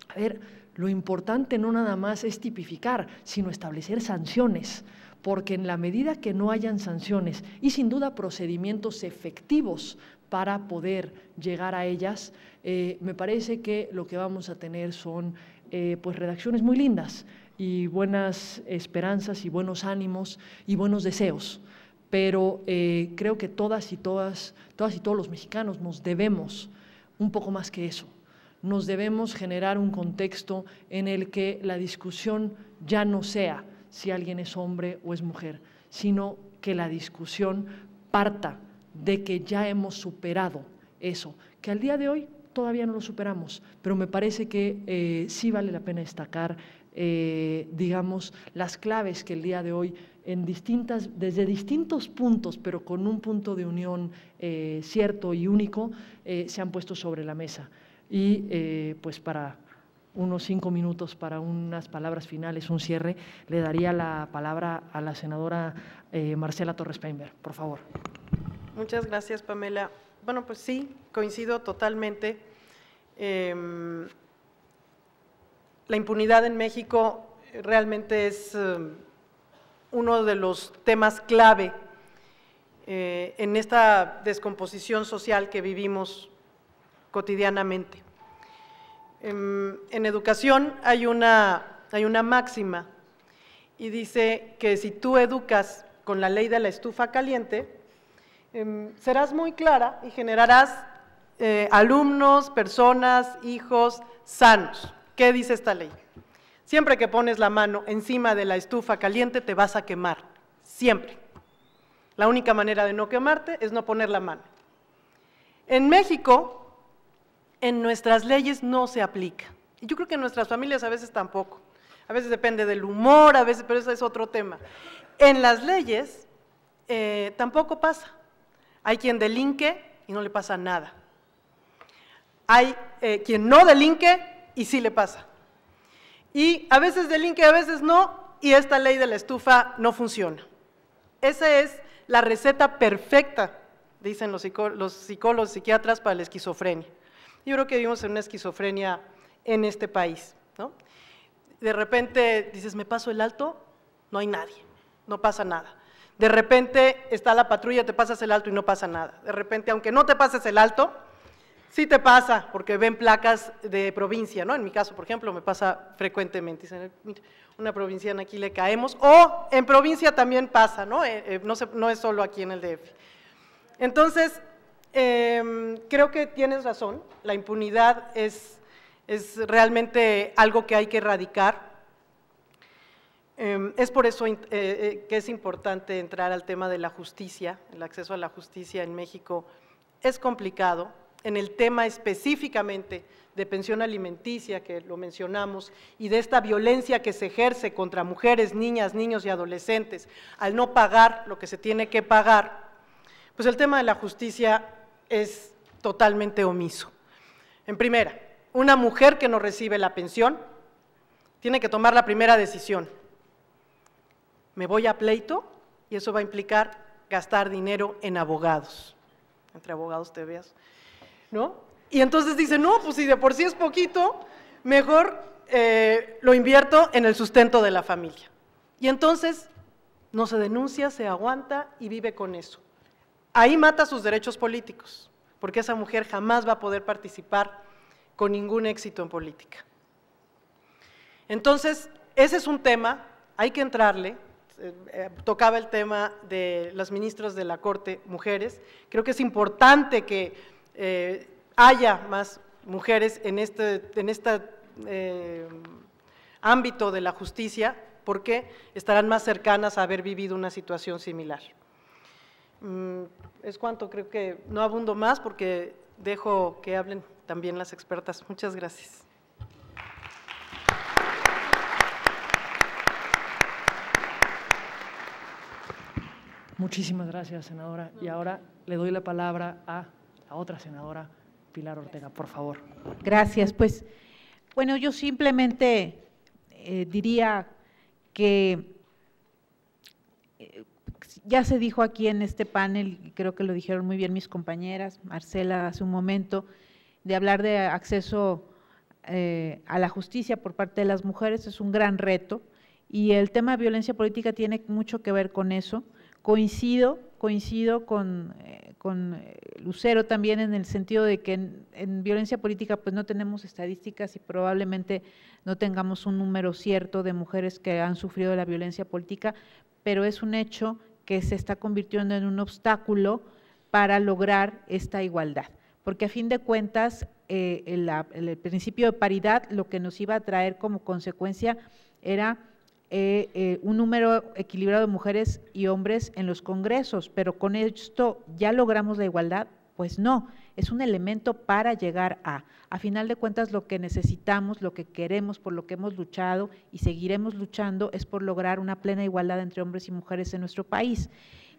a ver, lo importante no nada más es tipificar, sino establecer sanciones, porque en la medida que no hayan sanciones y sin duda procedimientos efectivos para poder llegar a ellas, me parece que lo que vamos a tener son pues redacciones muy lindas y buenas esperanzas y buenos ánimos y buenos deseos, pero creo que todas y todos los mexicanos nos debemos un poco más que eso. Nos debemos generar un contexto en el que la discusión ya no sea si alguien es hombre o es mujer, sino que la discusión parta de que ya hemos superado eso, que al día de hoy todavía no lo superamos, pero me parece que sí vale la pena destacar, digamos, las claves que el día de hoy desde distintos puntos, pero con un punto de unión cierto y único, se han puesto sobre la mesa. Y pues para unos 5 minutos, para unas palabras finales, un cierre, le daría la palabra a la senadora Marcela Torres Peinberg, por favor. Muchas gracias, Pamela. Bueno, pues sí, coincido totalmente. La impunidad en México realmente es uno de los temas clave en esta descomposición social que vivimos cotidianamente. En educación hay una máxima y dice que si tú educas con la ley de la estufa caliente, serás muy clara y generarás alumnos, personas, hijos sanos. ¿Qué dice esta ley? Siempre que pones la mano encima de la estufa caliente te vas a quemar, siempre. La única manera de no quemarte es no poner la mano. En México, en nuestras leyes no se aplica. Y yo creo que en nuestras familias a veces tampoco. A veces depende del humor, a veces, pero ese es otro tema. En las leyes tampoco pasa. Hay quien delinque y no le pasa nada. Hay quien no delinque y sí le pasa. Y a veces delinque, a veces no, y esta ley de la estufa no funciona. Esa es la receta perfecta, dicen los psicólogos, psiquiatras, para la esquizofrenia. Yo creo que vivimos en una esquizofrenia en este país, ¿no? De repente dices, ¿me paso el alto? No hay nadie, no pasa nada. De repente está la patrulla, te pasas el alto y no pasa nada. De repente, aunque no te pases el alto, sí te pasa, porque ven placas de provincia, ¿no? En mi caso, por ejemplo, me pasa frecuentemente. Dicen, mira, una provinciana aquí le caemos, o en provincia también pasa, ¿no? No es solo aquí en el DF. Entonces, creo que tienes razón, la impunidad es realmente algo que hay que erradicar. Es por eso que es importante entrar al tema de la justicia. El acceso a la justicia en México es complicado. En el tema específicamente de pensión alimenticia, que lo mencionamos, y de esta violencia que se ejerce contra mujeres, niñas, niños y adolescentes al no pagar lo que se tiene que pagar, pues el tema de la justicia es totalmente omiso. En primera, una mujer que no recibe la pensión tiene que tomar la primera decisión. Me voy a pleito y eso va a implicar gastar dinero en abogados. Entre abogados te veas, ¿no? Y entonces dice, no, pues si de por sí es poquito, mejor lo invierto en el sustento de la familia. Y entonces no se denuncia, se aguanta y vive con eso. Ahí mata sus derechos políticos, porque esa mujer jamás va a poder participar con ningún éxito en política. Entonces, ese es un tema, hay que entrarle. Tocaba el tema de las ministras de la Corte, mujeres. Creo que es importante que haya más mujeres en este ámbito de la justicia, porque estarán más cercanas a haber vivido una situación similar. Es cuanto, creo que no abundo más porque dejo que hablen también las expertas. Muchas gracias. Muchísimas gracias, senadora. Y ahora le doy la palabra a la otra senadora, Pilar Ortega, por favor. Gracias. Pues, bueno, yo simplemente diría que ya se dijo aquí en este panel, y creo que lo dijeron muy bien mis compañeras, Marcela hace un momento, de hablar de acceso a la justicia por parte de las mujeres, es un gran reto, y el tema de violencia política tiene mucho que ver con eso. Coincido con Lucero también en el sentido de que en violencia política pues no tenemos estadísticas y probablemente no tengamos un número cierto de mujeres que han sufrido la violencia política, pero es un hecho que se está convirtiendo en un obstáculo para lograr esta igualdad, porque a fin de cuentas el principio de paridad lo que nos iba a traer como consecuencia era un número equilibrado de mujeres y hombres en los congresos, pero con esto ya logramos la igualdad, pues no, es un elemento para llegar a final de cuentas lo que necesitamos, lo que queremos, por lo que hemos luchado y seguiremos luchando es por lograr una plena igualdad entre hombres y mujeres en nuestro país,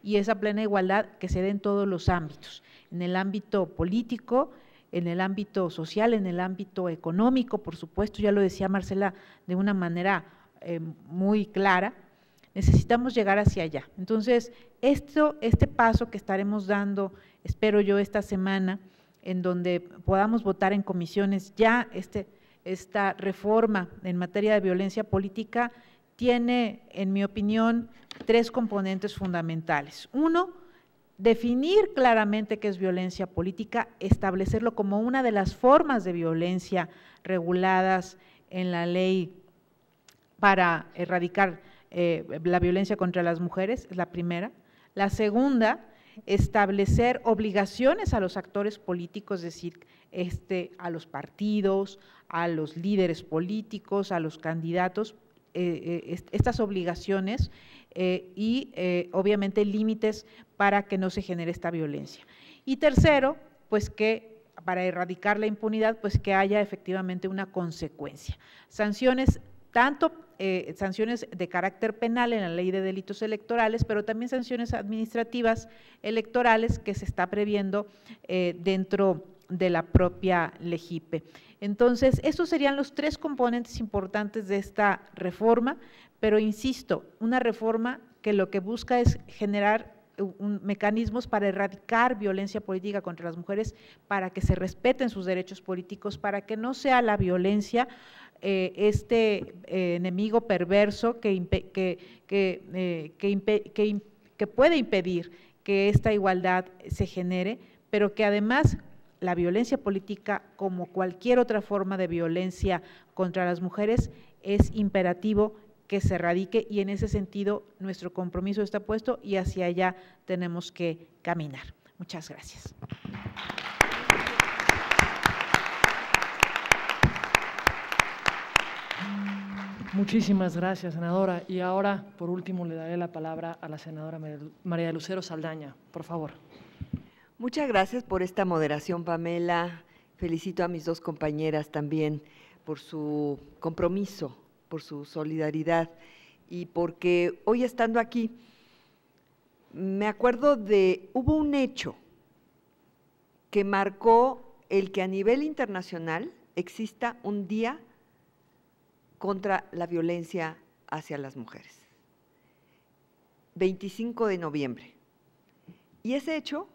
y esa plena igualdad que se dé en todos los ámbitos, en el ámbito político, en el ámbito social, en el ámbito económico, por supuesto, ya lo decía Marcela de una manera muy clara, necesitamos llegar hacia allá. Entonces, este paso que estaremos dando, espero yo esta semana, en donde podamos votar en comisiones ya esta reforma en materia de violencia política, tiene, en mi opinión, 3 componentes fundamentales. Uno, definir claramente qué es violencia política, establecerlo como una de las formas de violencia reguladas en la ley para erradicar la violencia contra las mujeres, es la primera. La segunda, establecer obligaciones a los actores políticos, es decir, a los partidos, a los líderes políticos, a los candidatos, estas obligaciones y obviamente límites para que no se genere esta violencia. Y tercero, pues que para erradicar la impunidad, pues que haya efectivamente una consecuencia. Sanciones, tanto sanciones de carácter penal en la Ley de Delitos Electorales, pero también sanciones administrativas electorales que se está previendo dentro de la propia LEGIPE. Entonces, estos serían los tres componentes importantes de esta reforma, pero insisto, una reforma que lo que busca es generar mecanismos para erradicar violencia política contra las mujeres, para que se respeten sus derechos políticos, para que no sea la violencia enemigo perverso que puede impedir que esta igualdad se genere, pero que además la violencia política, como cualquier otra forma de violencia contra las mujeres, es imperativo que se erradique, y en ese sentido nuestro compromiso está puesto y hacia allá tenemos que caminar. Muchas gracias. Muchísimas gracias, senadora. Y ahora, por último, le daré la palabra a la senadora María de Lucero Saldaña. Por favor. Muchas gracias por esta moderación, Pamela. Felicito a mis dos compañeras también por su compromiso, por su solidaridad, y porque hoy estando aquí me acuerdo hubo un hecho que marcó el que a nivel internacional exista un día contra la violencia hacia las mujeres, 25 de noviembre, y ese hecho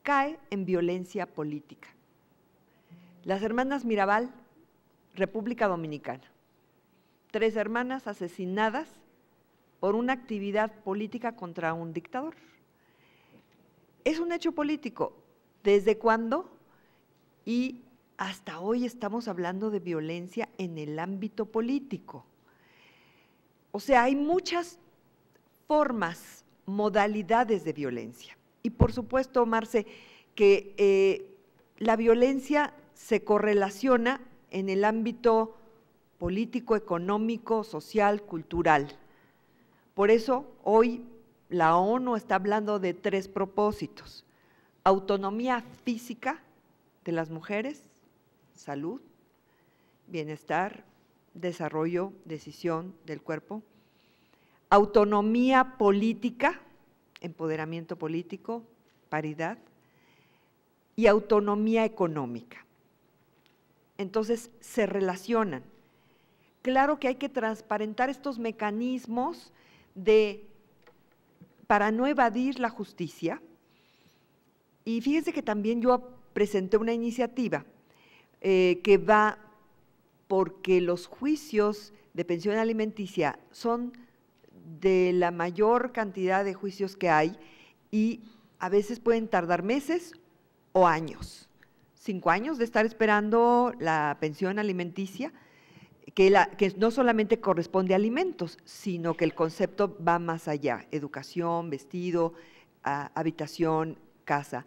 cae en violencia política. Las hermanas Mirabal, República Dominicana, 3 hermanas asesinadas por una actividad política contra un dictador. Es un hecho político. ¿Desde cuándo? Y hasta hoy estamos hablando de violencia en el ámbito político. O sea, hay muchas formas, modalidades de violencia. Y por supuesto, Marce, que la violencia se correlaciona en el ámbito político, económico, social, cultural. Por eso, hoy la ONU está hablando de 3 propósitos: autonomía física de las mujeres, salud, bienestar, desarrollo, decisión del cuerpo; autonomía política, empoderamiento político, paridad; y autonomía económica. Entonces, se relacionan. Claro que hay que transparentar estos mecanismos para no evadir la justicia. Y fíjense que también yo presenté una iniciativa que va porque los juicios de pensión alimenticia son de la mayor cantidad de juicios que hay, y a veces pueden tardar meses o años, 5 años de estar esperando la pensión alimenticia, que no solamente corresponde a alimentos, sino que el concepto va más allá: educación, vestido, habitación, casa.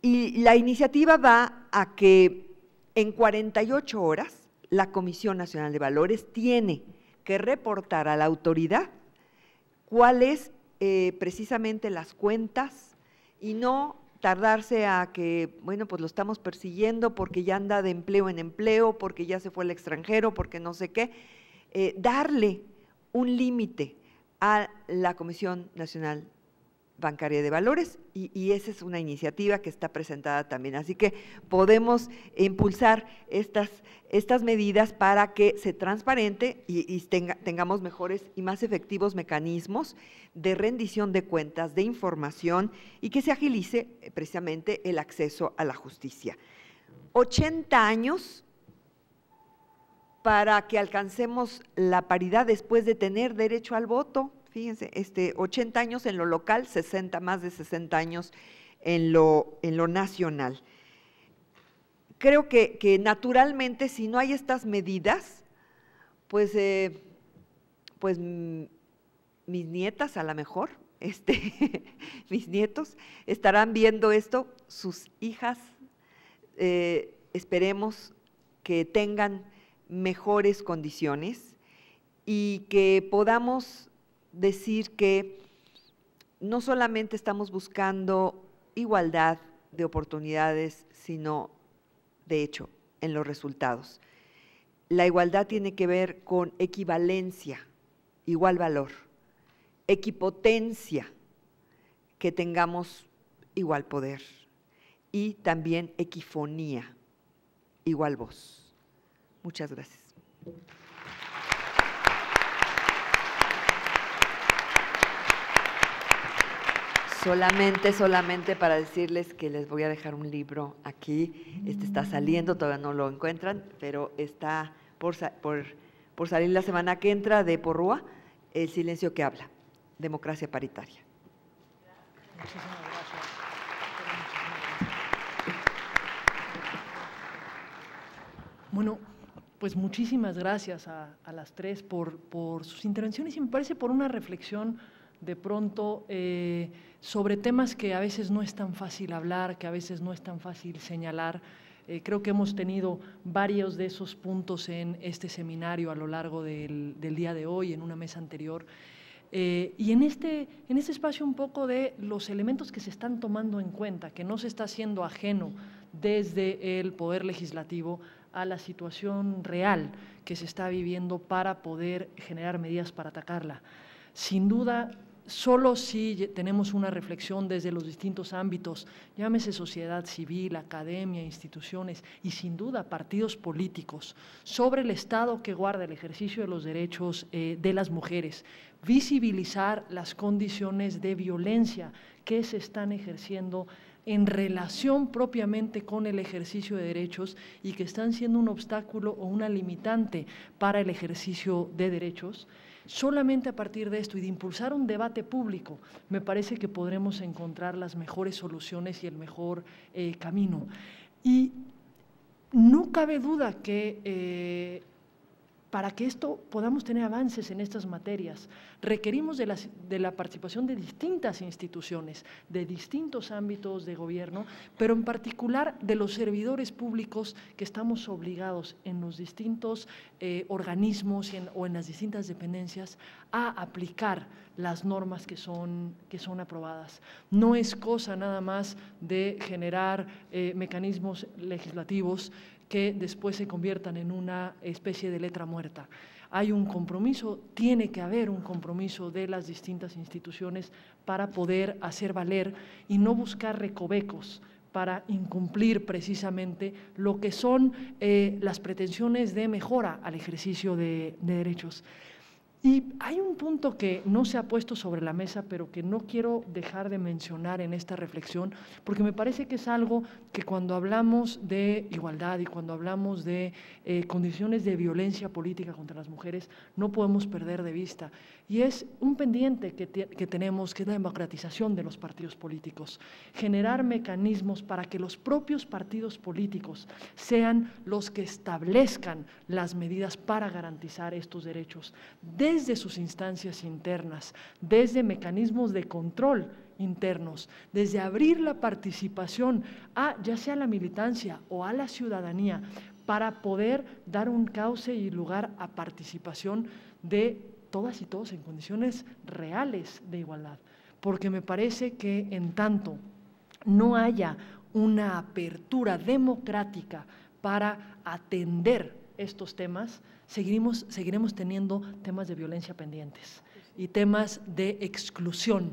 Y la iniciativa va a que en 48 horas la Comisión Nacional de Valores tiene que reportar a la autoridad cuáles precisamente las cuentas, y no tardarse a que, bueno, pues lo estamos persiguiendo porque ya anda de empleo en empleo, porque ya se fue al extranjero, porque no sé qué. Darle un límite a la Comisión Nacional Bancaria de Valores, y esa es una iniciativa que está presentada también. Así que podemos impulsar estas medidas para que se transparente y tengamos mejores y más efectivos mecanismos de rendición de cuentas, de información, y que se agilice precisamente el acceso a la justicia. 80 años para que alcancemos la paridad después de tener derecho al voto. Fíjense, 80 años en lo local, más de 60 años en lo nacional. Creo que naturalmente, si no hay estas medidas, pues mis nietas a lo mejor, mis nietos estarán viendo esto, sus hijas, esperemos que tengan mejores condiciones y que podamos decir que no solamente estamos buscando igualdad de oportunidades, sino, de hecho, en los resultados. La igualdad tiene que ver con equivalencia, igual valor, equipotencia, que tengamos igual poder, y también equifonía, igual voz. Muchas gracias. Solamente para decirles que les voy a dejar un libro aquí. Este está saliendo, todavía no lo encuentran, pero está por salir la semana que entra, de Porrúa, El silencio que habla, democracia paritaria. Muchísimas gracias. Bueno, pues muchísimas gracias a las tres por sus intervenciones y me parece por una reflexión de pronto sobre temas que a veces no es tan fácil hablar, que a veces no es tan fácil señalar. Creo que hemos tenido varios de esos puntos en este seminario a lo largo del día de hoy, en una mesa anterior. Y en este espacio un poco de los elementos que se están tomando en cuenta, que no se está haciendo ajeno desde el Poder Legislativo a la situación real que se está viviendo para poder generar medidas para atacarla. Sin duda, solo si tenemos una reflexión desde los distintos ámbitos, llámese sociedad civil, academia, instituciones y sin duda partidos políticos, sobre el estado que guarda el ejercicio de los derechos de las mujeres, visibilizar las condiciones de violencia que se están ejerciendo en relación propiamente con el ejercicio de derechos y que están siendo un obstáculo o una limitante para el ejercicio de derechos. Solamente a partir de esto y de impulsar un debate público, me parece que podremos encontrar las mejores soluciones y el mejor camino. Y no cabe duda que para que esto podamos tener avances en estas materias, requerimos de la participación de distintas instituciones, de distintos ámbitos de gobierno, pero en particular de los servidores públicos que estamos obligados en los distintos organismos o en las distintas dependencias a aplicar las normas que son aprobadas. No es cosa nada más de generar mecanismos legislativos que después se conviertan en una especie de letra muerta. Hay un compromiso, tiene que haber un compromiso de las distintas instituciones para poder hacer valer y no buscar recovecos para incumplir precisamente lo que son las pretensiones de mejora al ejercicio de derechos. Y hay un punto que no se ha puesto sobre la mesa, pero que no quiero dejar de mencionar en esta reflexión, porque me parece que es algo que cuando hablamos de igualdad y cuando hablamos de condiciones de violencia política contra las mujeres, no podemos perder de vista. Y es un pendiente que tenemos, que es la democratización de los partidos políticos. Generar mecanismos para que los propios partidos políticos sean los que establezcan las medidas para garantizar estos derechos desde sus instancias internas, desde mecanismos de control internos, desde abrir la participación ya sea a la militancia o a la ciudadanía, para poder dar un cauce y lugar a participación de todas y todos en condiciones reales de igualdad. Porque me parece que en tanto no haya una apertura democrática para atender estos temas, seguiremos teniendo temas de violencia pendientes y temas de exclusión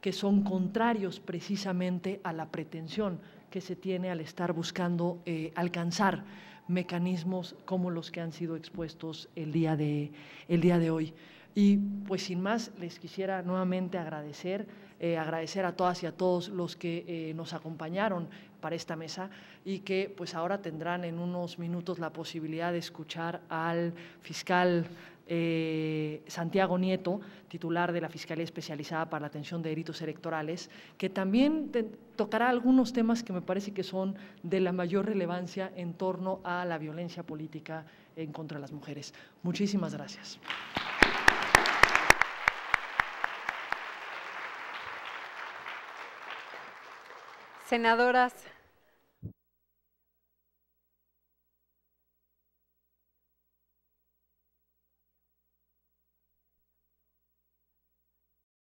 que son contrarios precisamente a la pretensión que se tiene al estar buscando alcanzar mecanismos como los que han sido expuestos el día de hoy. Y pues sin más, les quisiera nuevamente agradecer a todas y a todos los que nos acompañaron para esta mesa y que pues ahora tendrán en unos minutos la posibilidad de escuchar al fiscal Santiago Nieto, titular de la Fiscalía Especializada para la Atención de Delitos Electorales, que también tocará algunos temas que me parece que son de la mayor relevancia en torno a la violencia política en contra de las mujeres. Muchísimas gracias. Senadoras